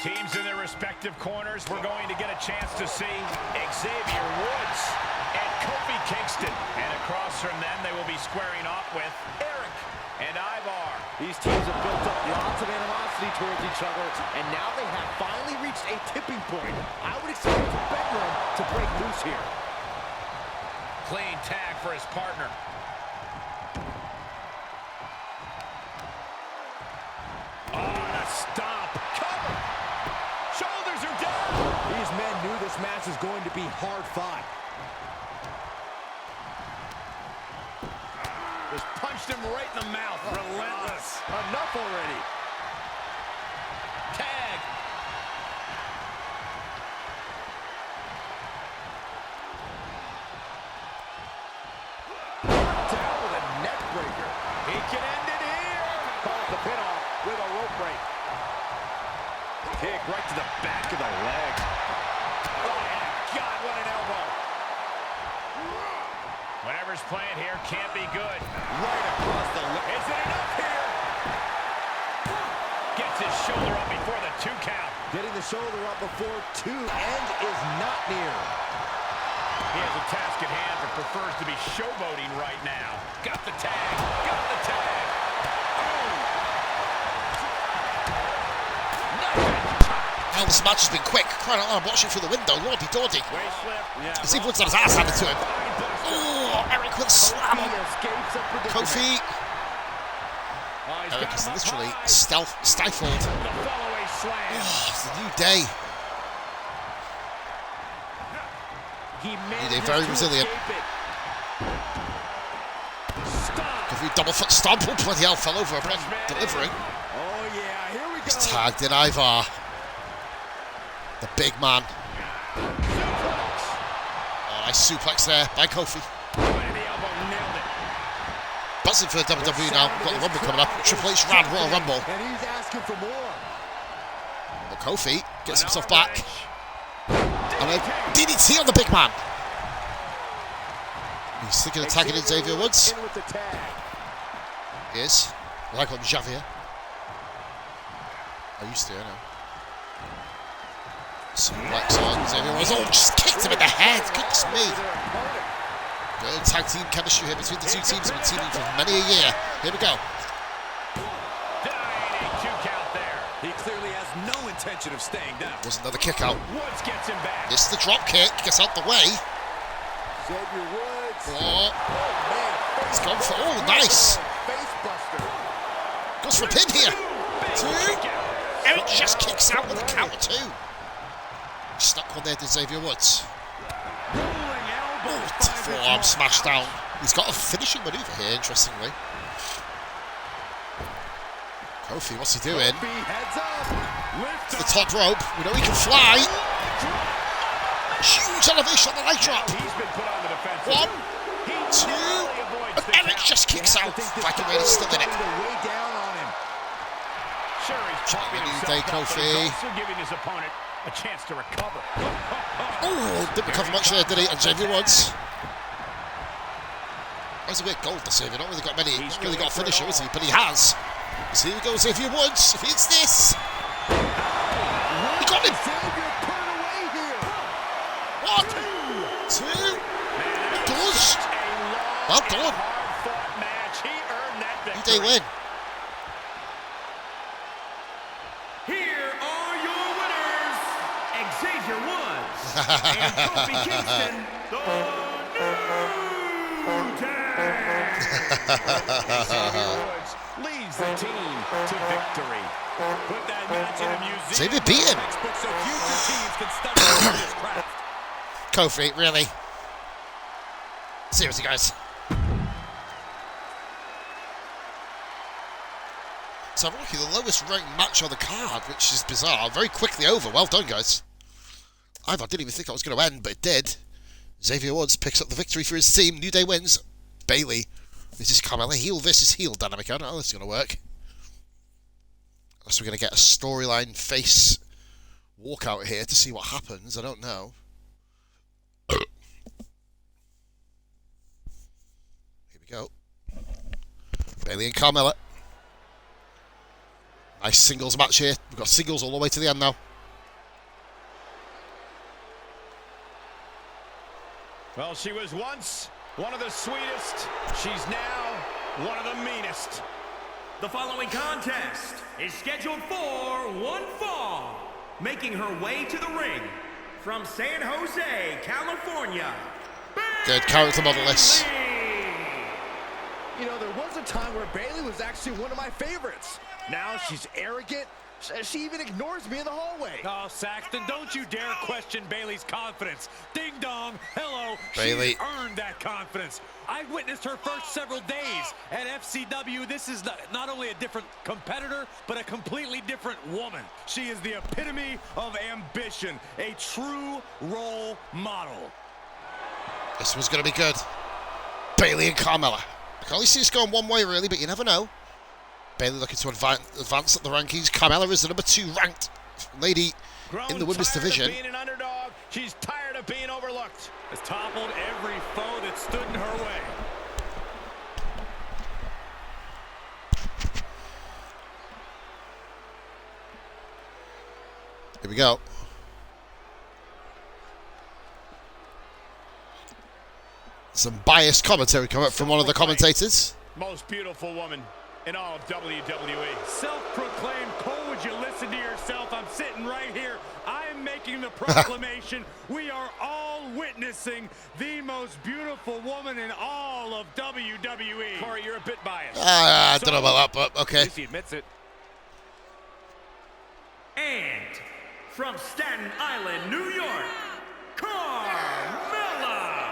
Teams in their respective corners, we're going to get a chance to see Xavier Woods and Kofi Kingston. And across from them, they will be squaring off with Eric and Ivar. These teams have built up lots of animosity towards each other, and now they have finally reached a tipping point. I would expect the bedroom to break loose here. Clean tag for his partner. Oh, and a stomp. Cover. Shoulders are down. These men knew this match was going to be hard-fought. Just punched him right in the mouth. Relentless. Enough already. Tag. Down with a neck breaker. He can end it here. Calls the pin off with a rope break. Kick right to the back of the leg. Oh, yeah. God, what an elbow. Whatever's playing here can't be good. Right across the leg. Is it enough here? Gets his shoulder up before the 2 count. Getting the shoulder up before 2 and is not near. He has a task at hand, but prefers to be showboating right now. Got the tag. Got the tag. Hell, this match has been quick. Crying out loud, I'm watching through the window. Lordy Dordy. Xavier Woods had his ass handed to him. Oh, Eric with a slam. Kofi. Eric is literally stifled. Oh, it's a new day. New day, very resilient. Kofi double foot stomp. Oh, bloody hell, fell over upon delivering. He's tagged in Ivar. The big man. Oh, nice suplex there by Kofi. Buzzing for the WWE now. Got the Rumble coming up. Triple H ran Royal Rumble. And he's asking for more. But Kofi gets himself back. And then DDT on the big man. He's thinking of tagging in Xavier Woods. He is. Like on Javier. I used to, I know. Suplex on Xavier Woods. Oh, just kicked him in the head. Goodness me. Good tag team chemistry here between the two teams. Have been teaming for many a year. Here we go. He clearly has no intention of staying down. Was another kick out. Woods gets him back. This is the drop kick. Gets out the way. Xavier Woods. Oh. He's gone for. Oh, nice. Goes for a pin here. Two. Eric just kicks out with a counter two. Stuck one there to Xavier Woods. Oh, forearm smash down. He's got a finishing maneuver here, interestingly. Kofi, what's he doing? To the top rope. We know he can fly. Huge elevation on the leg drop. 1, 2, and Eric just kicks out like a really still in it. New day, Kofi. Giving his opponent a chance to recover. Oh, didn't recover much there, did he? And Xavier Woods. That's a bit gold, the Xavier. Not really got many. Not really got a finisher, is he? But he has. So here we go, Xavier Woods. If it's this, he got him. 1, 2. It does. Well done. New day win. Here are your winners, Xavier Woods and Kofi Kingston, the New Day. Xavier Woods leads the team to victory. Put that match in a museum. Xavier beat him. So future teams can study his craft. Kofi, really? Seriously, guys. So I'm looking at the lowest ranked match on the card, which is bizarre. Very quickly over. Well done, guys. I didn't even think that was going to end, but it did. Xavier Woods picks up the victory for his team. New Day wins. Bailey. This is Carmella. Heel versus heel dynamic. I don't know how this is going to work. Unless we're going to get a storyline face walkout here to see what happens. I don't know. Here we go. Bailey and Carmella. Nice singles match here. We've got singles all the way to the end now. Well, she was once one of the sweetest. She's now one of the meanest. The following contest is scheduled for one fall. Making her way to the ring from San Jose, California. Good character model this. You know, there was a time where Bailey was actually one of my favorites. Now she's arrogant. She even ignores me in the hallway. Oh, Saxton, don't you dare question Bailey's confidence. Ding dong, hello. Bailey. She earned that confidence. I witnessed her first several days at FCW. This is not only a different competitor, but a completely different woman. She is the epitome of ambition, a true role model. This one's going to be good. Bailey and Carmella. I can only see this going one way, really, but you never know. Bailey looking to advance up the rankings. Carmella is the number 2 ranked lady in the women's division. Being an underdog, she's tired of being overlooked. Has toppled every foe that stood in her way. Here we go. Some biased commentary coming up from one of the commentators. Most beautiful woman in all of WWE. Self-proclaimed. Cole, would you listen to yourself? I'm sitting right here. I'm making the proclamation. We are all witnessing the most beautiful woman in all of WWE. Corey, you're a bit biased. I don't know about that, but okay. At least he admits it. And from Staten Island, New York, Carmella.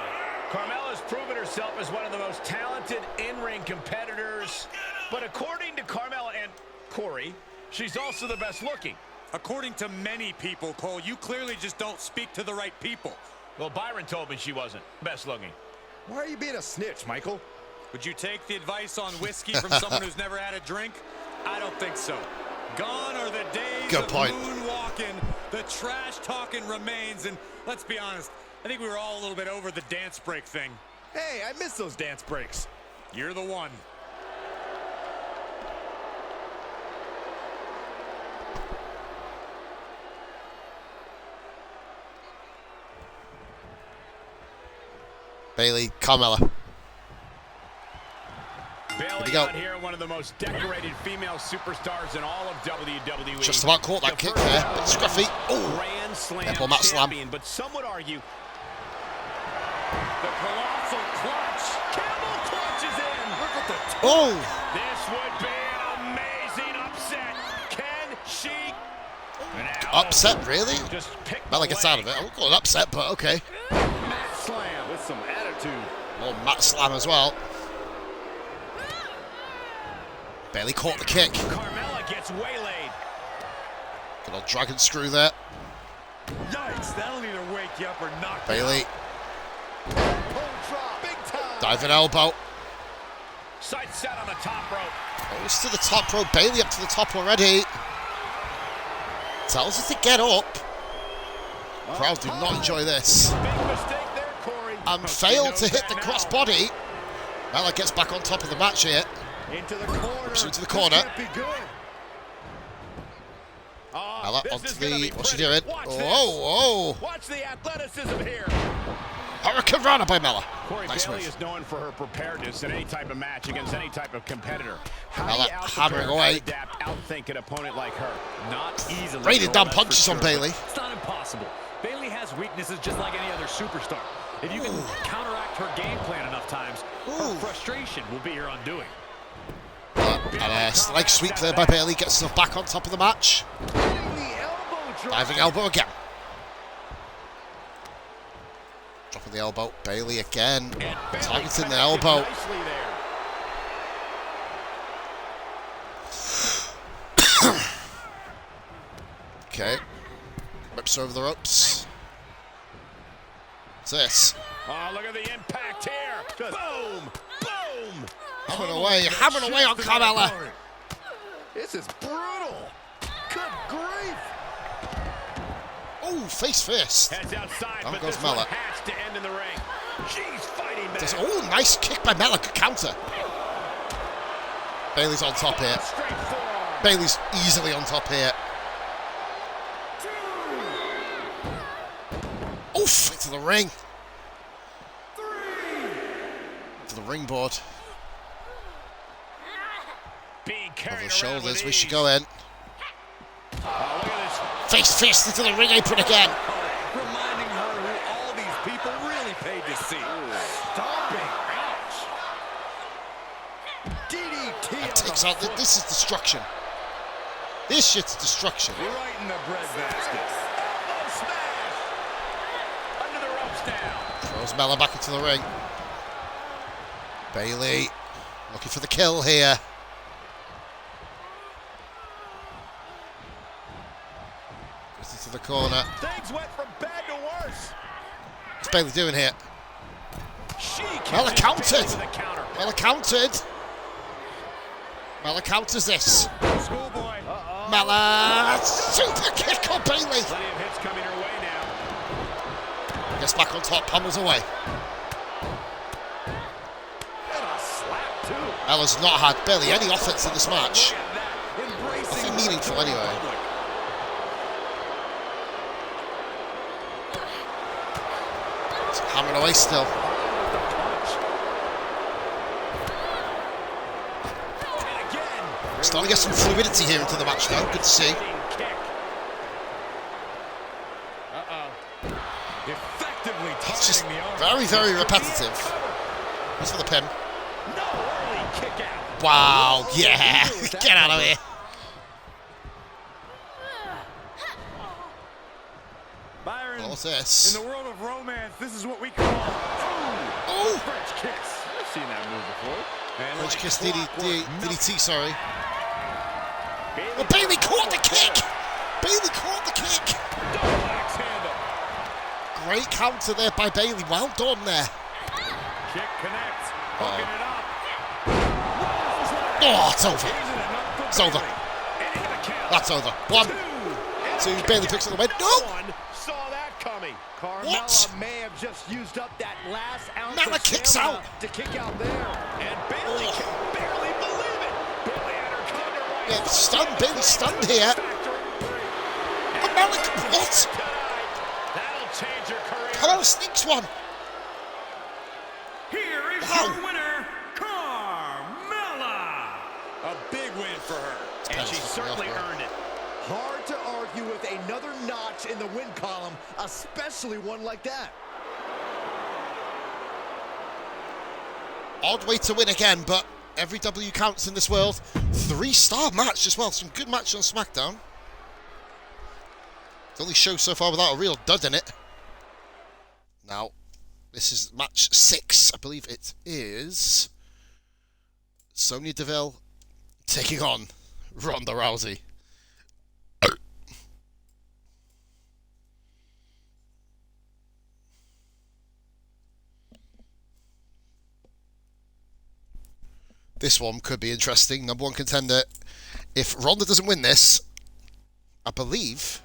Carmella's proven herself as one of the most talented in-ring competitors. But according to Carmella and Corey, she's also the best looking. According to many people, Cole, you clearly just don't speak to the right people. Well, Byron told me she wasn't best looking. Why are you being a snitch, Michael? Would you take the advice on whiskey from someone who's never had a drink? I don't think so. Gone are the days Good of point. moonwalking. The trash talking remains. And let's be honest, I think we were all a little bit over the dance break thing. Hey, I miss those dance breaks. You're the one. Bayley, Carmella. Bayley go. out here, one of the most decorated female superstars in all of WWE. Just about caught that kick there. But scruffy. Oh, Grand Slam Temple mat slam. champion, but some would argue the colossal clutch. Camel clutches in. Look at the oh. This would be an amazing upset. Can she? Now, Upset, really? Just pick Bella gets out of it. I won't call it upset, but okay. Mat slam with some attitude. Oh, mat slam as well. Bayley caught the kick. Carmella gets waylaid. Good old dragon screw there. Yikes, that'll either wake you up or knock you Bayley, Drop, big time. diving elbow. Sight set on the top rope. Goes to the top rope. Bayley up to the top already. Tells her to get up. Crowd do not enjoy this. Big mistake there, Corey. And failed to hit the crossbody. Bella gets back on top of the match here. Into the corner. Into the corner. This can't be good. Bella This onto is gonna be the. What's she pretty. doing? Watch Oh, this. oh. Watch the athleticism here. Hurricane Rana by Mella. Corey Nice Bayley move. is known for her preparedness in any type of match against any type of competitor. How Bella do you hammering out-prepare, away. adapt, outthink an opponent like her? Not easily. Raining Cole, down that's for punches on sure. Bayley. It's not impossible. Bayley has weaknesses just like any other superstar. If you can counteract her game plan enough times, her frustration will be your undoing. And a leg sweep there by Bayley. Gets herself back on top of the match. The elbow drop. Diving elbow again. Dropping the elbow. Bayley again. Targeting the elbow. Nicely there. Okay. Whips over the ropes. What's this? Oh, look at the impact here. Boom! Boom! Hammering away on Carmella. This is brutal. Good grief. Oh, face first. Heads outside, Down but goes this one Mella. has to end in the ring. She's fighting back. Oh, nice kick by Mella. Good counter. Bayley's on top here. Straight forearm. Bayley's easily on top here. Oof, into the ring. To the ring board. Being Over carried the around shoulders. with We should ease. go in. Oh, look at this. Face first into the ring apron again. Reminding her who all these people really paid to see. Stomping. Ouch. DDT. And on takes the out. This is destruction. This shit's destruction. Right in the breadbasket. Oh, smash. Under the ropes now. Throws Mella back into the ring. Bayley looking for the kill here. Goes into the corner. Things went from bad to worse. What's Bayley doing here? She Mella catches countered. Bayley with a counter. Mella countered. Mella counters this. Schoolboy. Mella super kick on Bayley. Plenty of hits coming her way now. Gets back on top, pummels away. And a slap, too. Mella's not had barely any offense in this match. Look at that. Embracing Nothing meaningful anyway. public. Hammering away still. With the punch. Starting to get some fluidity here into the match now. Good to see. Effectively It's just targeting the arm. very, very repetitive. That's for the pin. No early kick out. Wow, yeah. Get out of here. Byron, What's this? in the world of romance, this is what we call Oh! French kiss. I've seen that move before. And French like kiss clockwork, DDT, sorry. Bayley, Oh, Bayley caught the kick! Bayley caught the kick! double axe handle. Great counter there by Bayley. Well done there. Kick connects, hooking it up. Oh, it's over. Isn't enough for It's over. Bayley. And into the count. That's over. 1, 2, Bayley picks up the win. No! One saw that coming. Carmella What? may have just used up that last ounce Mella of kicks stamina out. to kick out there. And Bayley can barely believe it. Bayley had her covered right Yeah, from stunned. the Bayley stunned here. factory three. Oh, Malik, what? Tonight, that'll change your career. Carmella sneaks one. Here is Wow. your winner, Carmella. A big win for her. And she certainly earned it. Hard to argue with another notch in the win column, especially one like that. Odd way to win again, but every W counts in this world. 3-star match as well. Some good matches on Smackdown. The only show so far without a real dud in it. Now, this is match 6. I believe it is Sonya Deville taking on Ronda Rousey. This one could be interesting. Number 1 contender. If Ronda doesn't win this, I believe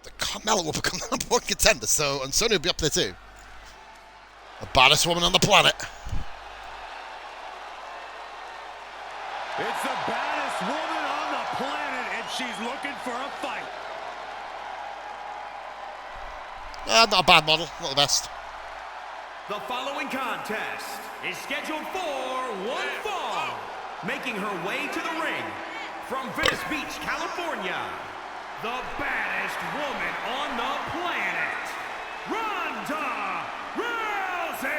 that Carmella will become the number 1 contender. So, and Sonya will be up there too. The baddest woman on the planet. It's the baddest woman on the planet, and she's looking for a fight. Not a bad model. Not the best. The following contest is scheduled for one fall. Making her way to the ring from Venice Beach, California, the baddest woman on the planet, Ronda Rousey.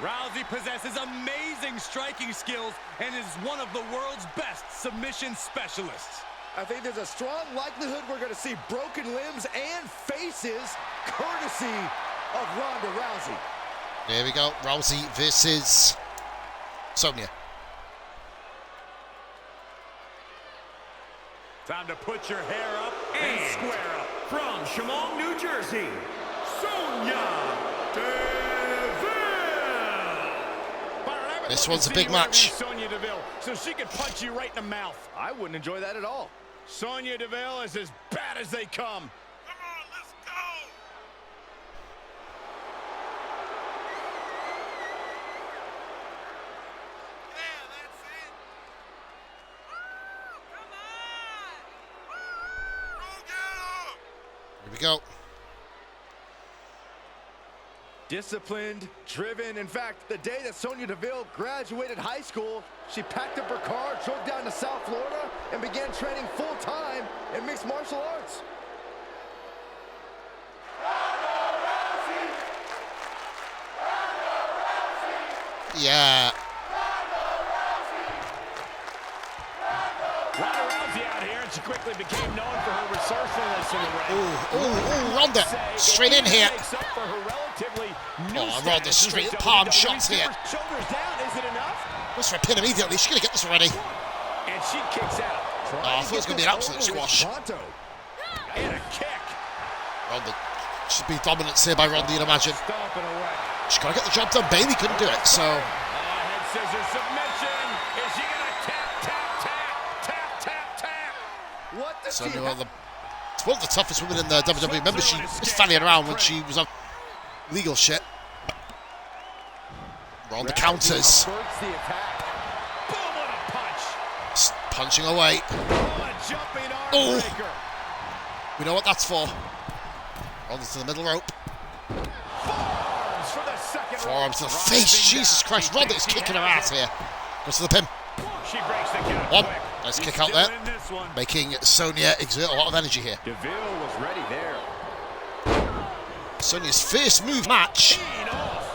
Rousey possesses amazing striking skills and is one of the world's best submission specialists. I think there's a strong likelihood we're going to see broken limbs and faces courtesy of Ronda Rousey. There we go. Rousey versus Sonya. Time to put your hair up and square up. From Chemung, New Jersey, Sonya Deville. This one's a big match. Sonya Deville, so she can punch you right in the mouth. I wouldn't enjoy that at all. Sonya Deville is as bad as they come. Come on, let's go. Yeah, that's it. Woo! Come on. Woo! Go get 'em. Here we go. Disciplined, driven. In fact, the day that Sonya Deville graduated high school, she packed up her car, drove down to South Florida, and began training full-time in mixed martial arts. Yeah. Ronda Rousey out here, and she quickly became known for her resourcefulness in the ring. Ooh, Ronda. Straight in here. Makes up for her relatively new Oh, Ronda status as a straight palm WWE shots here. Shoulders down, is it enough? Goes for a pin immediately. She's going to get this already. And she kicks out. Oh, I thought it was going to be an absolute squash. And a kick. Ronda should be dominant here by Ronda, you'd imagine. Stomping away. She's got to get the job done. Bayley couldn't do it, so... Head scissors submission. Is she going to tap? What does she Sonya, have? it's one of the toughest women in the WWE. Remember, she was fanning around when she was on legal shit. Ronda counters. Averts the attack. Boom, what a punch. Punching away. Oh, a jumping arm Oh. breaker. We know what that's for. Ronda's to the middle rope. Forearms for the second Forearm to the round. face. Rising Jesus down. Christ. Ronda is kicking her ass here. Goes to the pin. She breaks the count. One. Quick. Nice He's kick out still there. in this one. Making Sonya exert a lot of energy here. DeVille was ready there. Sonya's first move match. Clean off.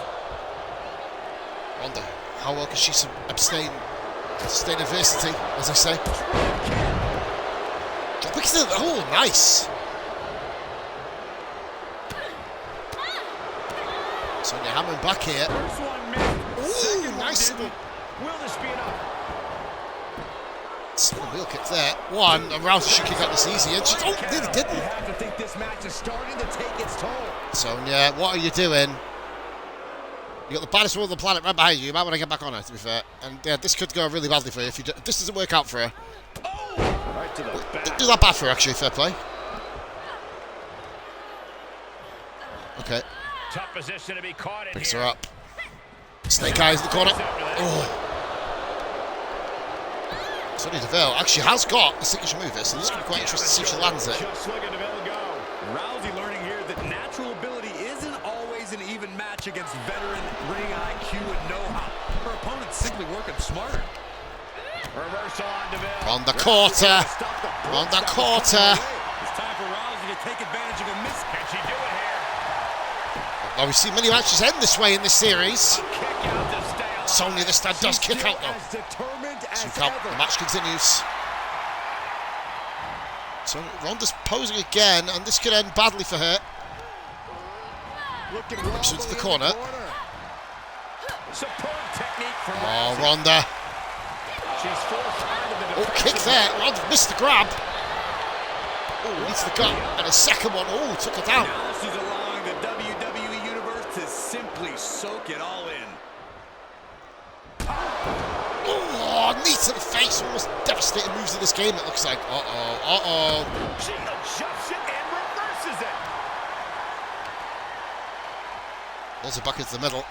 Wonder how well can she sustain adversity, as I say. Drop kick. Oh, nice. Sonya hammering back here. First one missed. Ooh, Second nice one little didn't. Will this be enough? wheel kick there. One, and Rousey should kick out this easy. And she nearly didn't. You have to think this match is starting to take its toll. Sonya, what are you doing? You got the baddest woman on the planet right behind you. You might want to get back on her, to be fair. And this could go really badly for you if this doesn't work out for her. Right to the back. Didn't do that bad for her, actually. Fair play. Okay, Tough position to be caught in picks here. her up. Snake eyes in the corner. Oh. Sonya Deville actually has got a signature move here, so this is going to be quite interesting to see if she lands it. Just look at DeVille go. Rousey learning here that natural ability isn't always an even match against veteran ring IQ and know-how. Her opponent's simply working smarter. Reversal on DeVille. On the quarter. On the quarter. It's time for Rousey to take advantage of a miss. Can she do it here? Well, we've seen many matches end this way in this series. Kick out to stay alive. Sonya this time does kick out though. As determined as 2 count. ever. The match continues. So Ronda's posing again, and this could end badly for her. Looking Looks into the wobbly in corner. Superb technique from Oh, Rousey. Ronda. She's forced onto the Oh, kick defensive. there. Ronda missed the grab. Oh, needs the gut. And a second one. Oh, took her down. Now she's allowing the WWE Universe to simply soak it all in. Oh, knee to the face. Almost devastating moves in this game, it looks like. Uh-oh. She adjusts it and reverses it. Pulls it back into the middle.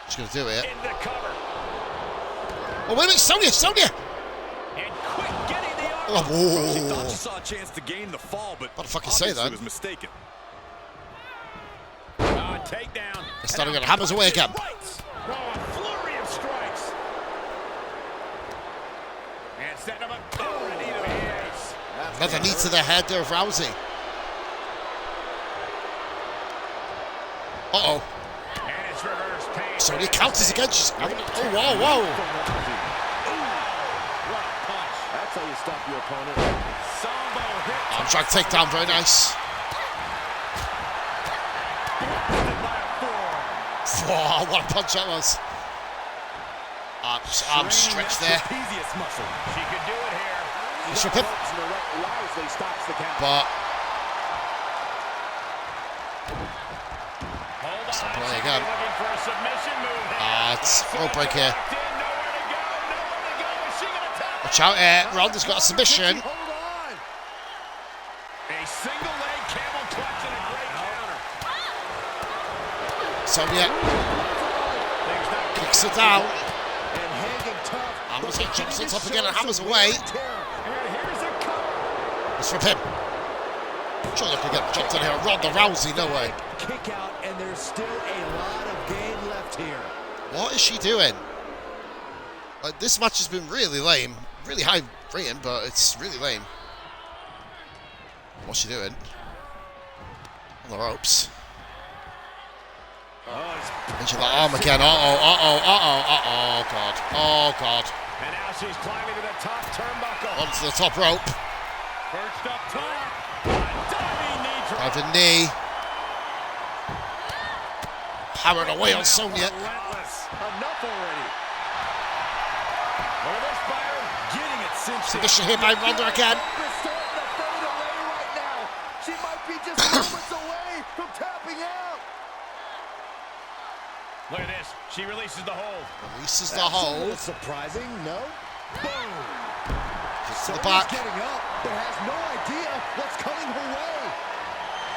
She's going to do it. In the cover. Oh, wait a minute. Sonya. And quick getting the arm. Oh, She thought whoa. she saw a chance to gain the fall, but What the fuck you say, obviously then? was mistaken. Takedown. They're starting to get hammers away again. Rights. Oh, a flurry of strikes. And set him up. Oh, a knee to the face. Another knee to the head there of Rousey. Uh-oh. And it's reverse pain. Sonya counters again. She's having it. Oh, whoa. What a punch. That's how you stop your opponent. Sambo hit. Arm drag takedown. Very nice. By a forearm. Oh, what a punch that was. Arm stretched there. Trapezius muscle. She could do it here. It's from him. Wisely stops the count. But Hold on. play She's again. looking for a submission move here. it's rope break here. Locked in, nowhere to go. Nowhere to go. Is she gonna tap? Watch out here. Ronda's got a submission. Hold on. A single leg camel clutch and a great counter. Sonya Things not kicks her down. And hanging tough. Hammers but it, jumps on continues top to again, and show hammers some away. wear and tear. And here's a cover. It's from him. Trying to get jumped in here. Ronda Rousey, no way. Kick out, and there's still a lot of game left here. What is she doing? This match has been really lame. Really high rating, but it's really lame. What's she doing? On the ropes. And she's like, arm again. Oh, God. Oh, God. And now she's climbing to the top turnbuckle. Onto the top rope. Perched up top. A diving knee drop. Driving knee. Hammering away on Sonya. Relentless. Enough already. Look at this fire. Getting it cinched in. Submission here by Ronda again. Hope is starting to fade away right now. She might be just moments away from tapping out. Look at this. She releases the hold. Releases the That's a hold. little surprising, no? Boom. Hits to the Sonya's back. getting up, but has no idea what's coming her way.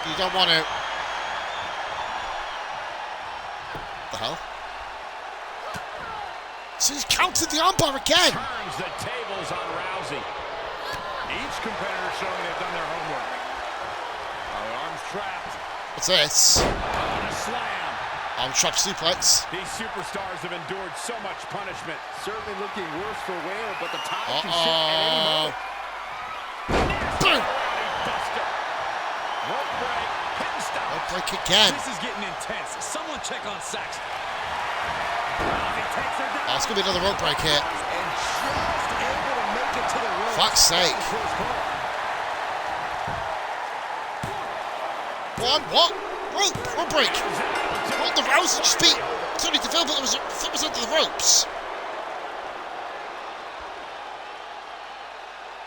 You don't want to. What the hell? So he's counted the armbar again. Turns the tables on Rousey. Each competitor showing they've done their homework. Our arms trapped. What's this? On a slam. Arm trap suplex. These superstars have endured so much punishment. Certainly looking worse for Wwe, but the tide can shift at any moment. Boom! Buster. Rope break. Hit and stop. Rope break again. This is getting intense. Someone check on Saxon. Oh, it's going to be another rope break here. And just able to make it to the ropes. Fuck's sake. What? Rope break. What the Rousey just beat Tony DeVille, but there was a foot was under the ropes.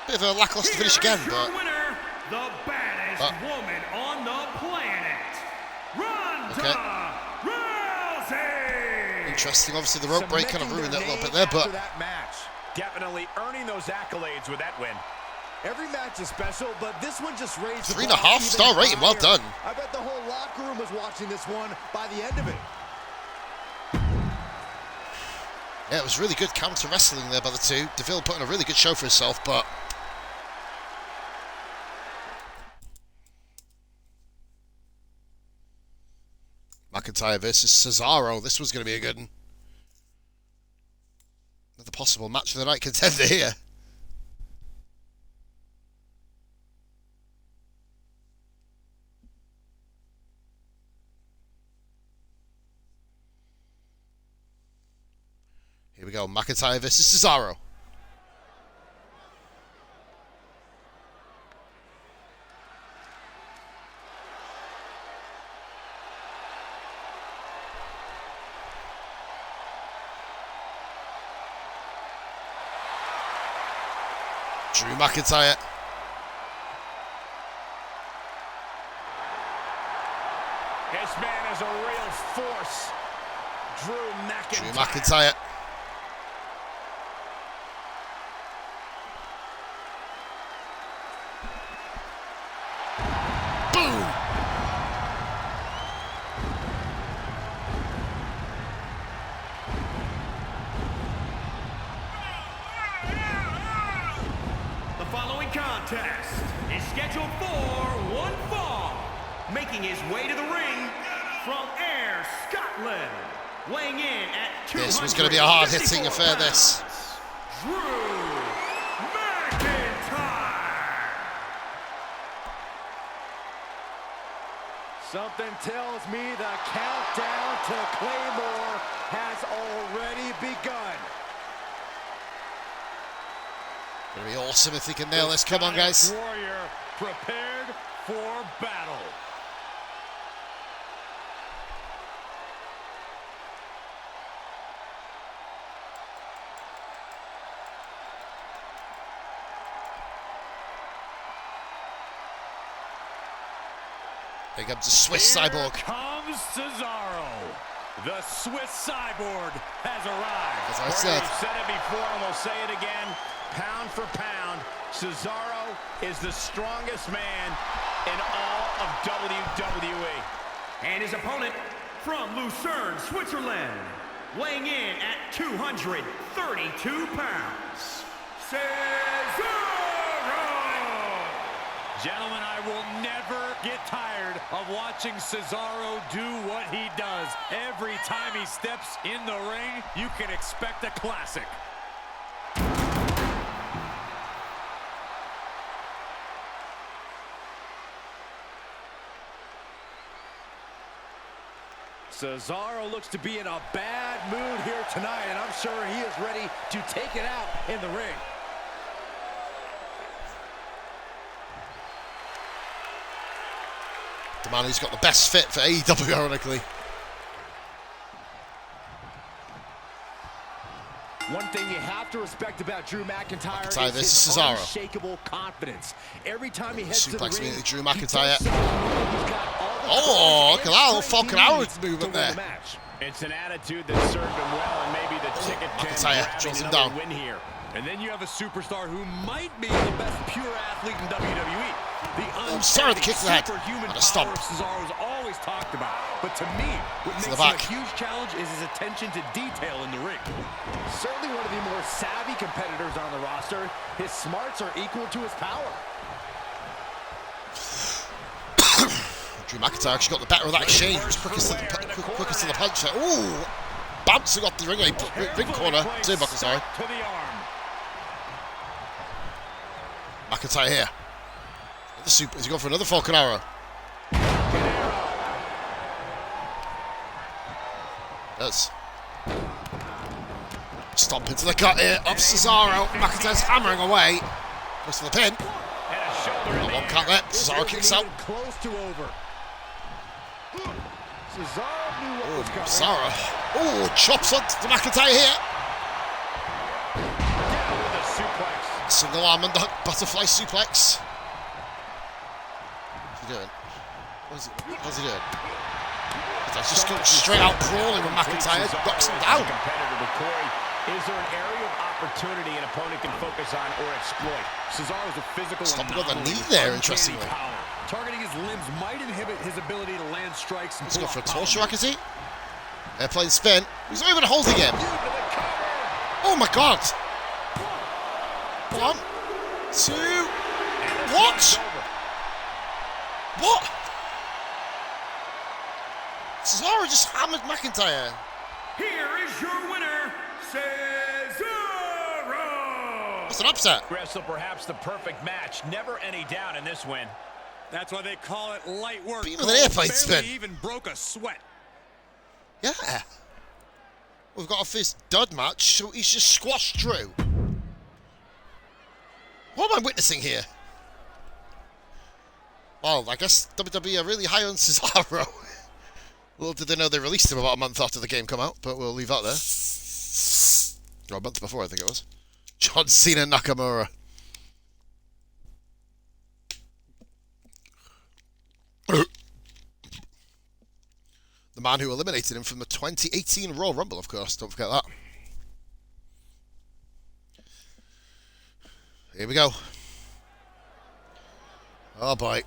Bit of a lackluster finish again, Here's but your winner, the baddest woman on the planet, Ronda Rousey. interesting. Obviously, the rope break kind of ruined it a little bit there, but that match, definitely earning those accolades with that win. Every match is special, but this one just raised 3.5 star rating. Well done. I bet the whole locker room was watching this one by the end of it. Yeah, it was really good counter wrestling there by the two. DeVille putting a really good show for himself, but McIntyre versus Cesaro. This was going to be a good one. Another possible match of the night contender here. Here we go, McIntyre versus Cesaro. Drew McIntyre. This man is a real force. Drew McIntyre. Drew McIntyre. Boom! The following contest is scheduled for one fall. Making his way to the ring from Ayr, Scotland. Weighing in at 200. This was going to be a hard-hitting affair, this. Drew McIntyre. Something tells me the countdown to Claymore has already begun. It'll be awesome if they can nail this. Come on, guys. Warrior prepared for battle. Here comes the Swiss Cyborg. Here comes Cesaro. The Swiss Cyborg has arrived. As I said. We've said it before and we'll say it again. Pound for pound, Cesaro is the strongest man in all of WWE. And his opponent from Lucerne, Switzerland. Weighing in at 232 pounds. Cesaro. Gentlemen, I will never get tired of watching Cesaro do what he does. Every time he steps in the ring, you can expect a classic. Cesaro looks to be in a bad mood here tonight, and I'm sure he is ready to take it out in the ring. The man who's got the best fit for AEW, ironically. One thing you have to respect about Drew McIntyre McIntyre is versus his Cesaro. unshakable confidence. Every time he heads to the Suplex ring, immediately, Drew he McIntyre. does so well. He's got all the Oh, courage look at that and little strength Falcon he Arrow needs to movement win there. the match. It's an attitude that served him well, and maybe the ticket can McIntyre grab draws him another down. win here. And then you have a superstar who might be the best pure athlete in WWE. The sorry, the kick to the head. superhuman And a stomp. power Cesaro's always talked about. But to me, what To makes the him back. a huge challenge is his attention to detail in the ring. Certainly one of the more savvy competitors on the roster. His smarts are equal to his power. Drew McIntyre actually got the better of that exchange. It was quickest to the punch. Ooh! Bouncing off the ring corner. Turnbuckle, sorry. McIntyre here. Is he going for another Falcon Arrow? Does. Stomp into the cut here. Up Cesaro. McIntyre's hammering away. Goes for the pin. Got one cut there. Cesaro kicks out. Close to over. Cesaro knew what was coming. Cesaro. Oh, chops onto McIntyre here. Down with a suplex. Single arm and butterfly suplex. What's he doing? What's he doing? He's just going straight out crawling with McIntyre. Knocks him down. Is there an area of opportunity an opponent can focus on or exploit? Cesaro's a physical Stopping on the knee there, interestingly. Targeting his limbs might inhibit his ability to land strikes. He's going for a torture rack, is he? Airplane spin. He's not even holding him. Oh my god. 1, 2. What? What? Cesaro just hammered McIntyre. Here is your winner, Cesaro! That's an upset. Wrestle perhaps the perfect match. Never any doubt in this win. That's why they call it light work. Beat with an airplane Barely spin. even broke a sweat. Yeah. We've got a first dud match, so he's just squashed through. What am I witnessing here? Well, I guess WWE are really high on Cesaro. Little did they know they released him about a month after the game come out, but we'll leave that there. Or a month before, I think it was. John Cena Nakamura. The man who eliminated him from the 2018 Royal Rumble, of course. Don't forget that. Here we go. Oh boy.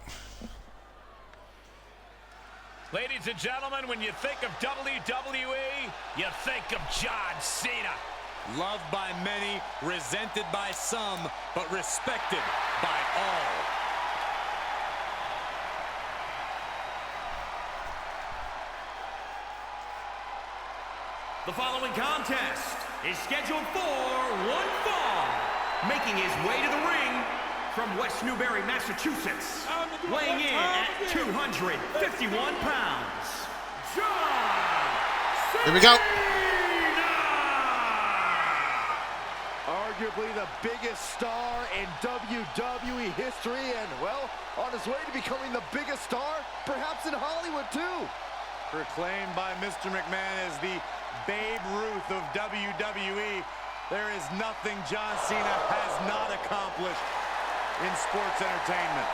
Ladies and gentlemen, when you think of WWE, you think of John Cena. Loved by many, resented by some, but respected by all. The following contest is scheduled for one fall. Making his way to the ring from West Newbury, Massachusetts, weighing in at 251 pounds, John Cena! Here we go. Arguably the biggest star in WWE history and, well, on his way to becoming the biggest star, perhaps in Hollywood too. Proclaimed by Mr. McMahon as the Babe Ruth of WWE, there is nothing John Cena has not accomplished in sports entertainment.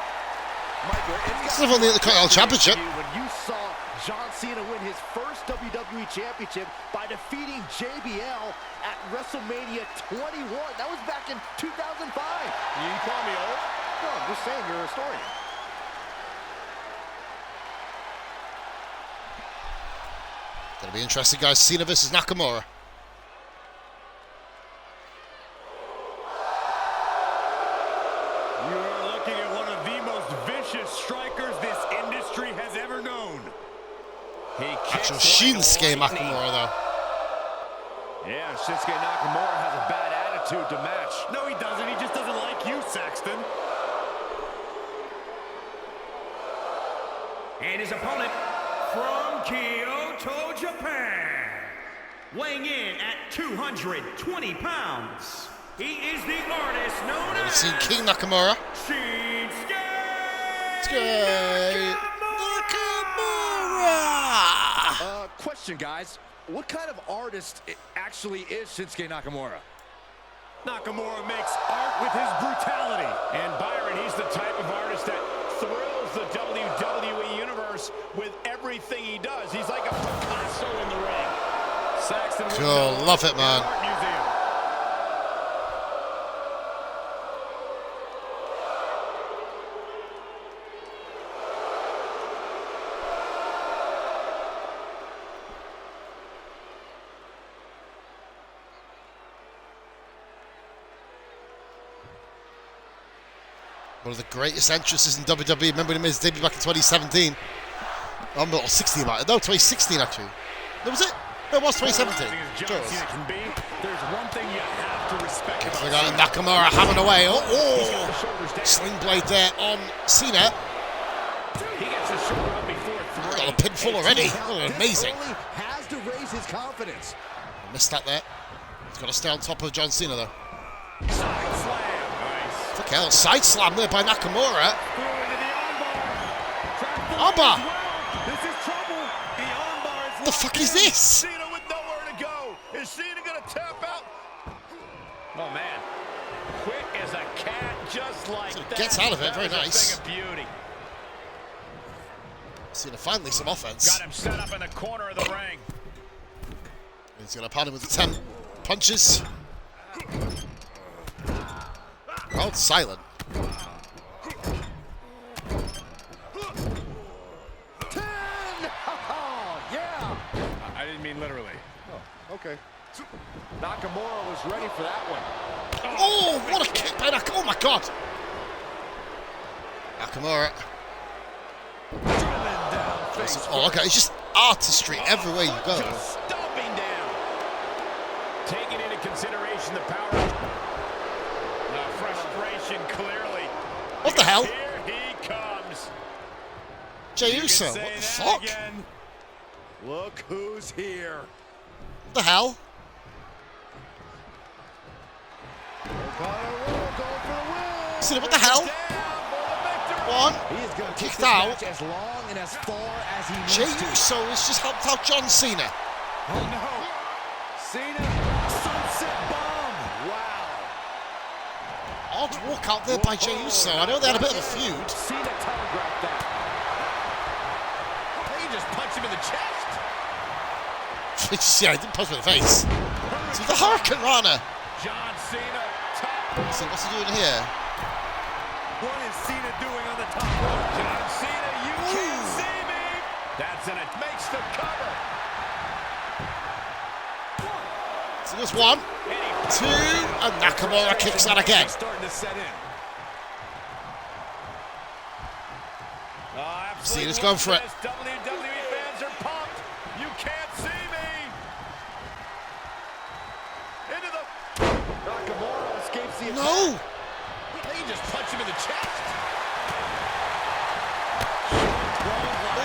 Michael, This is only at the Continental Championship. when you saw John Cena win his first WWE Championship by defeating JBL at WrestleMania 21. That was back in 2005. You call me old? No, I'm just saying you're a historian. Gonna be interesting, guys. Cena versus Nakamura. You are looking at one of the most vicious strikers this industry has ever known. Actual Shinsuke Nakamura, though. Yeah, Shinsuke Nakamura has a bad attitude to match. No, he doesn't. He just doesn't like you, Saxton. And his opponent from Kyoto, Japan, weighing in at 220 pounds. He is the artist known We've as seen King Nakamura. Shinsuke Nakamura. Question, guys. What kind of artist actually is Shinsuke Nakamura? Nakamura makes art with his brutality. And Byron, he's the type of artist that thrills the WWE Universe with everything he does. He's like a Picasso in the ring. Saxton, Cool, love it, man. Art museum. One of the greatest entrances in WWE. Remember when he made his debut back in 2017? I'm not 16 about it. No, 2016 actually. No, was it? No, it was 2017. John Cena can be. There's one thing you have to respect We about got Nakamura hammering away. Oh, sling blade there on Cena. He gets his shoulder up before three. Got a pinfall already. Oh, amazing. Has to raise his confidence. Missed that there. He's got to stay on top of John Cena though. Side slam. Nice. Fuck hell, side slam there by Nakamura. Through into the armbar. Trapped the Armbar. leg as well. This is trouble. The armbar is What the fuck is this? Cena with nowhere to go. Is Cena gonna tap out? Oh man, quick as a cat, just like So he that. gets out of it, That very was a nice. thing of beauty. Cena finally some offense. Got him set up in the corner of the ring. He's going to pound him with the 10 punches. Crowd's silent. 10! Oh, yeah! I didn't mean literally. Okay. Nakamura was ready for that one. Oh, what a kick by Nakamura. Oh my god. Nakamura. Drilling down face. Oh, okay. It's just artistry everywhere you go. Just stomping down. Taking into consideration the power. The frustration clearly. What the hell? Here he comes. Jey You can Uso. say What the that fuck? again. Look who's here. What the hell? Cena, what the hell? One. He is going to Kicked kick this out. match as long and as far as he Jey needs to. Uso has just helped out John Cena. Oh no. Cena, sunset bomb. Wow. Odd walk out there by Jey Uso. I know they had a bit of a feud. Cena telegraphed that. He just punched him in the chest. Yeah, he didn't punch me in the face. So the Hurricane Rana. John Cena top. So what's he doing here? What is Cena doing on the top rope? John Cena, you can't see me. That's it. Makes the cover. So there's one, two, and Nakamura kicks out again. Starting to set in. Cena's going for it. WWE fans are pumped. You can't see me. Into the. Nakamura escapes the attack. No! He just punched him in the chest.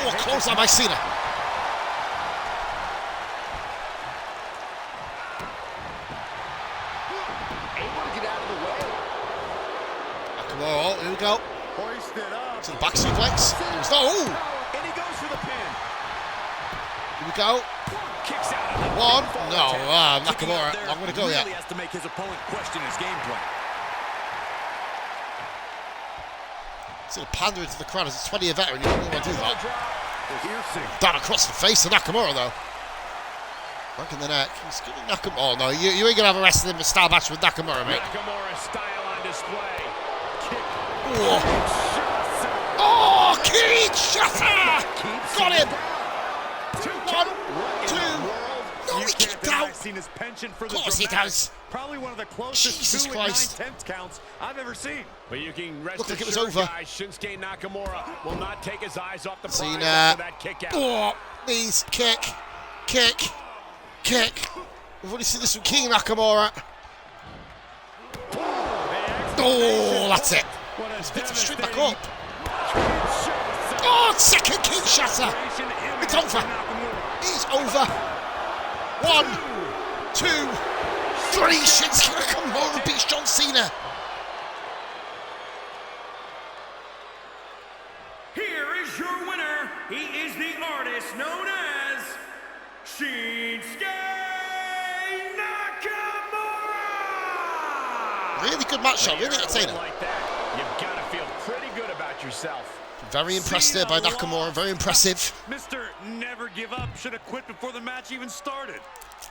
Oh, close on by Cena. Able to get out of the way. Nakamura, oh, here we go. Hoisted up. To the back suplex. Oh, And he goes for the pin. here we go. Kicks out of the One. No, Nakamura. I'm going to go yet. Really has to make his opponent question his game plan. Sort of pandering to the crowd as a 20-year veteran. You don't really want to do that. Piercing. Down across the face of Nakamura, though. Back in the neck. He's giving Nakamura. Oh, no, you ain't going to have a wrestling style match with Nakamura, mate. Nakamura style on display. Kick. Oh, Kinshasa! Got him! 1, 2. No, he You can't kicked deny out. Cena's penchant for Of the course he dramatic. does. Probably one of the closest Jesus 2 Christ. 9/10 counts I've ever seen. But you can rest Looked like it was assured, over. guys, Shinsuke Nakamura will not take his eyes off the prize Cena. after that kick out. Oh, knees, kick. We've only seen this from King Nakamura. Oh, that's it. What a Picks him straight back devastating up. Oh, second Kinshasa. It's over. It's over. 1, 2, 3. Shinsuke Nakamura beats John Cena. Here is your winner. He is the artist known as Shinsuke Nakamura. Really good match, shot. Really entertaining. Like that, you've got to feel pretty good about yourself. Very impressed there by Nakamura. Very impressive. Mr. Never Give Up should have quit before the match even started.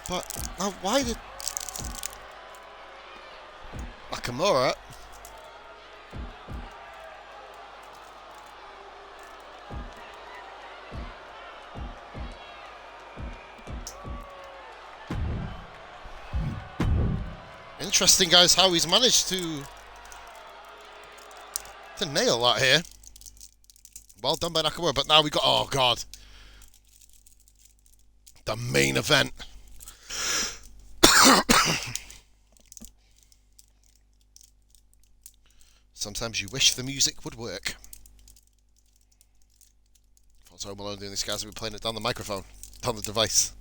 But now, why did Nakamura? Interesting, guys, how he's managed to nail that here. Well done by Nakamura, but now we got, oh god, The main event. Sometimes you wish the music would work. If I was home alone doing this, guys, I'd be playing it down the microphone, down the device.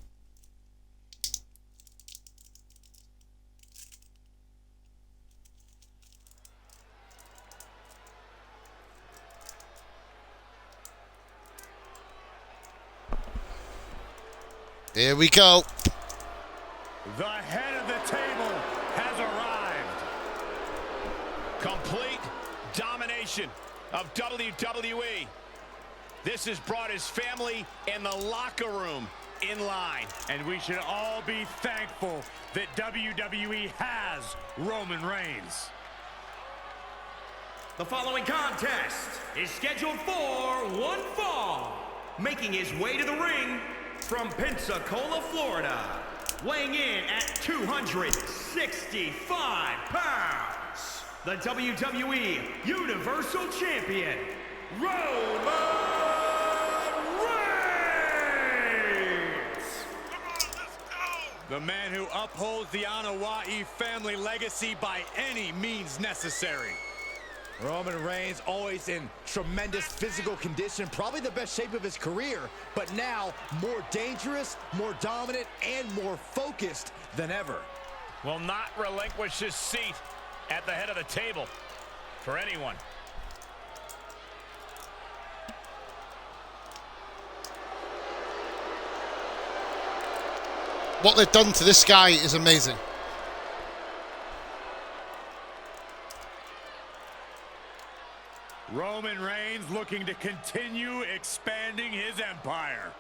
Here we go. The head of the table has arrived. Complete domination of WWE. This has brought his family and the locker room in line. And we should all be thankful that WWE has Roman Reigns. The following contest is scheduled for one fall. Making his way to the ring from Pensacola, Florida, weighing in at 265 pounds, the WWE Universal Champion, Roman Reigns! Come on, let's go! The man who upholds the Wwe family legacy by any means necessary. Roman Reigns always in tremendous physical condition, probably the best shape of his career, but now more dangerous, more dominant, and more focused than ever. Will not relinquish his seat at the head of the table for anyone. What they've done to this guy is amazing. Roman Reigns looking to continue expanding his empire.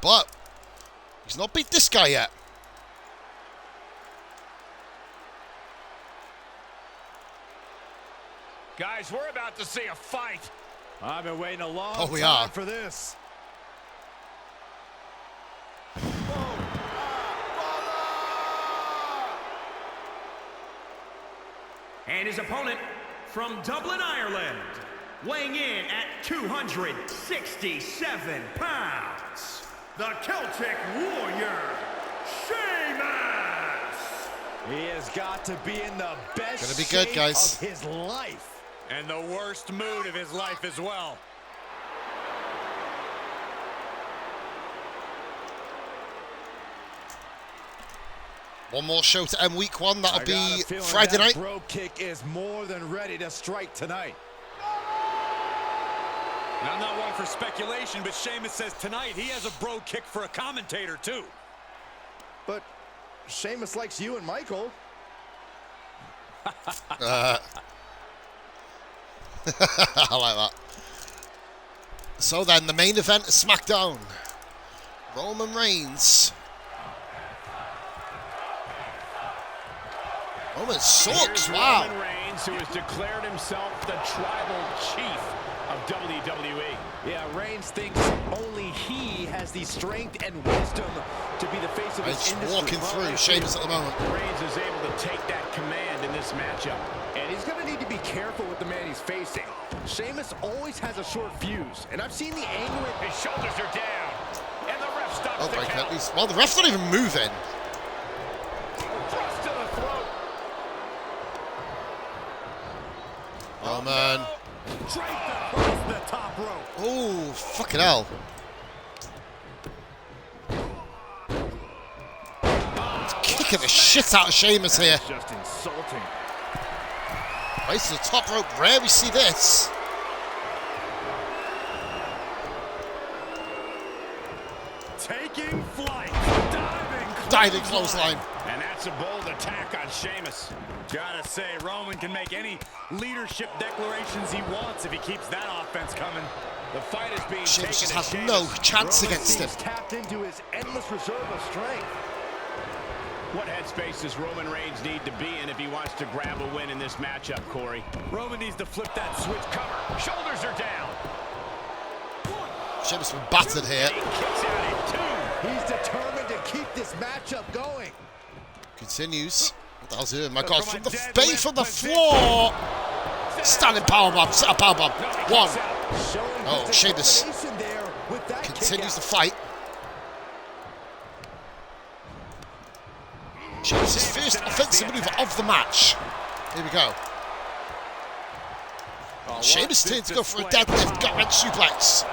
But he's not beat this guy yet. Guys, we're about to see a fight. I've been waiting a long Oh, we time are. for this. And his opponent from Dublin, Ireland, weighing in at 267 pounds, the Celtic Warrior, Sheamus! He has got to be in the best Gonna be good, shape guys. of his life. And the worst mood of his life as well. One more show to end week one. That'll I got be a feeling Friday that night. Bro kick is more than ready to strike tonight. And I'm not one for speculation, but Sheamus says tonight he has a bro kick for a commentator too. But Sheamus likes you and Michael. I like that. So then, the main event is Smackdown. Roman Reigns. Roman sucks, Here's wow. Roman Reigns, who has declared himself the tribal chief of WWE. Yeah, Reigns thinks only he has the strength and wisdom to be the face of his He's industry. walking through Sheamus at the moment. Reigns is able to take that command in this matchup. And he's going to need to be careful with the man he's facing. Sheamus always has a short fuse, and I've seen the anger. His shoulders are down, and the ref stops Oh, the right, count. well, the ref's not even moving. Thrust to the throat. Roman. Draped across the top rope. Oh, fucking hell. He's kicking the shit out of Sheamus here. Just insulting. Right to the top rope. Rare we see this. Taking flight. Diving clothesline. And that's a bold attack on Sheamus. Gotta say, Roman can make any leadership declarations he wants if he keeps that offense coming. The fight is being Sheamus taken just to has no Sheamus. chance against him. He's tapped into his endless reserve of strength. What headspace does Roman Reigns need to be in if he wants to grab a win in this matchup, Corey? Roman needs to flip that switch. Cover. Shoulders are down. Sheamus been battered here. He kicks out at two. He's determined to keep this matchup going. Continues. What the hell's he doing? My God, from the deadlift base from the floor. Standing powerbomb. Set a powerbomb. No, he One. kicks out. Showing Oh, Sheamus continues the fight. Sheamus' first offensive maneuver of the match. Here we go. Sheamus turns to go for a deadlift, gut-wrench suplex.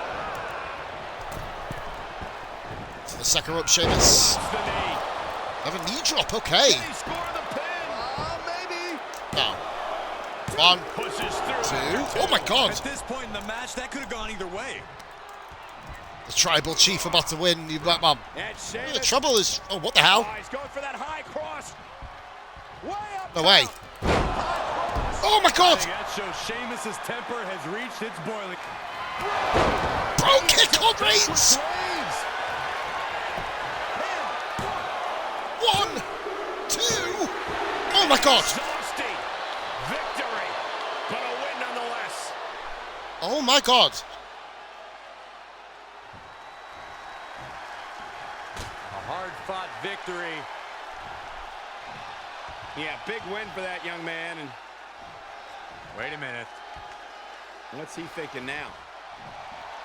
To the second rope, Sheamus. Have a knee drop, okay. No. 1, 2. Oh my God. At this point in the match, that could have gone either way. The tribal chief about to win. The trouble is, oh, what the hell? He's going for that high cross. No way. Oh my God! That shows Sheamus' temper has reached its boiling. Bro, kick on Reigns! 1, 2. Oh my God! Victory, but a win nonetheless. Oh my God! A hard-fought victory. Yeah, big win for that young man. And Wait a minute. what's he thinking now?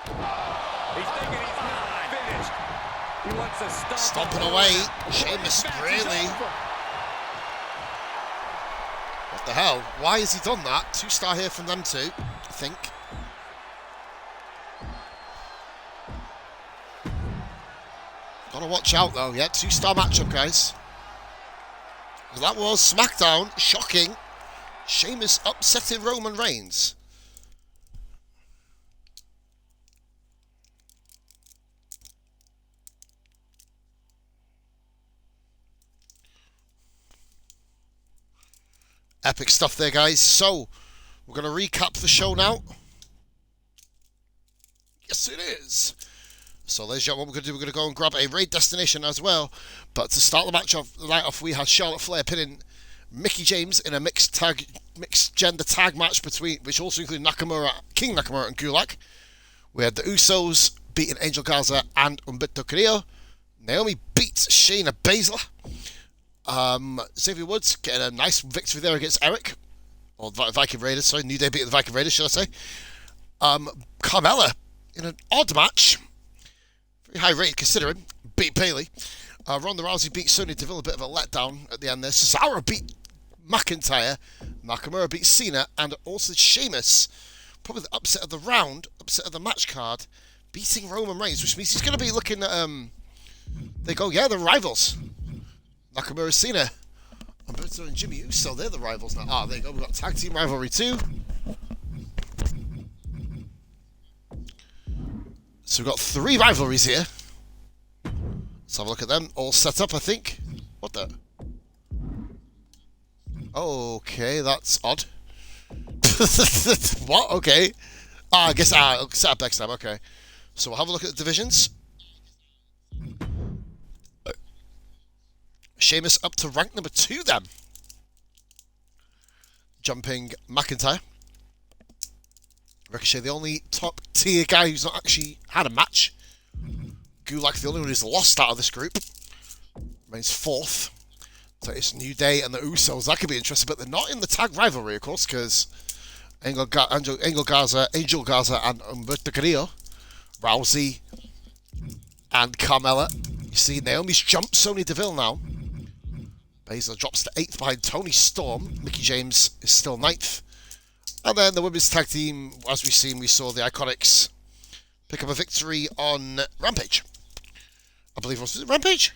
He's thinking he's not finished. He wants to stop. Stomping away. Sheamus, really? What the hell? Why has he done that? 2-star here from them two, I think. Gotta watch out though. Yeah, 2-star matchup, guys. That was Smackdown. Shocking. Sheamus upsetting Roman Reigns. Epic stuff there, guys. So, we're going to recap the show now. Yes, it is. So, ladies and gentlemen, what we're going to do, we're going to go and grab a raid destination as well. But to start the match off, we had Charlotte Flair pinning Mickie James in a mixed gender tag match which also included King Nakamura and Gulak. We had the Usos beating Angel Garza and Humberto Carrillo. Naomi beats Shayna Baszler. Xavier Woods getting a nice victory there against Eric. Or Viking Raiders, sorry. New Day beating the Viking Raiders, should I say. Carmella, in an odd match, very high rate considering, beat Bayley. Ronda Rousey beat Sonya Deville, a bit of a letdown at the end there. Cesaro beat McIntyre. Nakamura beat Cena. And also Sheamus, probably the upset of the round, upset of the match card, beating Roman Reigns, which means he's going to be looking at, they go, yeah, they're rivals. Nakamura, Cena, Humberto and Jimmy Uso, they're the rivals now. Ah, there you go, we've got Tag Team Rivalry 2. So we've got 3 rivalries here. Let's have a look at them. All set up, I think. What the? Okay, that's odd. What? Okay. I guess I'll set up next time. Okay. So we'll have a look at the divisions. Sheamus up to rank number 2 then. Jumping McIntyre. Ricochet, the only top tier guy who's not actually had a match. Gulak, the only one who's lost out of this group. Remains 4th. So it's New Day and the Usos. That could be interesting, but they're not in the tag rivalry, of course, because Angel Garza and Humberto Carrillo, Rousey and Carmella. You see Naomi's jumped Sonya Deville now. Baszler drops to 8th behind Toni Storm. Mickie James is still 9th. And then the women's tag team, as we've seen, we saw the Iconics pick up a victory on Rampage. I believe was it Rampage?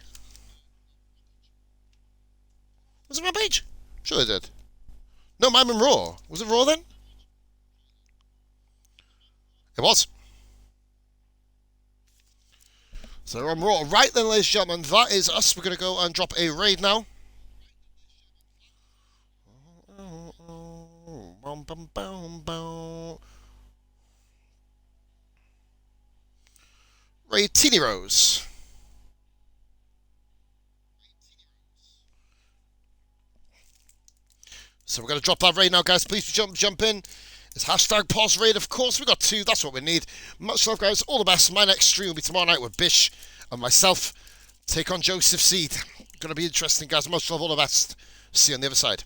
Was it Rampage? Sure they did. No, mine and Raw. Was it Raw then? It was. So we're on Raw. Right then, ladies and gentlemen, that is us. We're going to go and drop a raid now. Raid Teeny Rose. So we're going to drop that raid now, guys. Please jump in. It's hashtag pause raid, of course. We've got 2. That's what we need. Much love, guys. All the best. My next stream will be tomorrow night with Bish and myself. Take on Joseph Seed. Going to be interesting, guys. Much love. All the best. See you on the other side.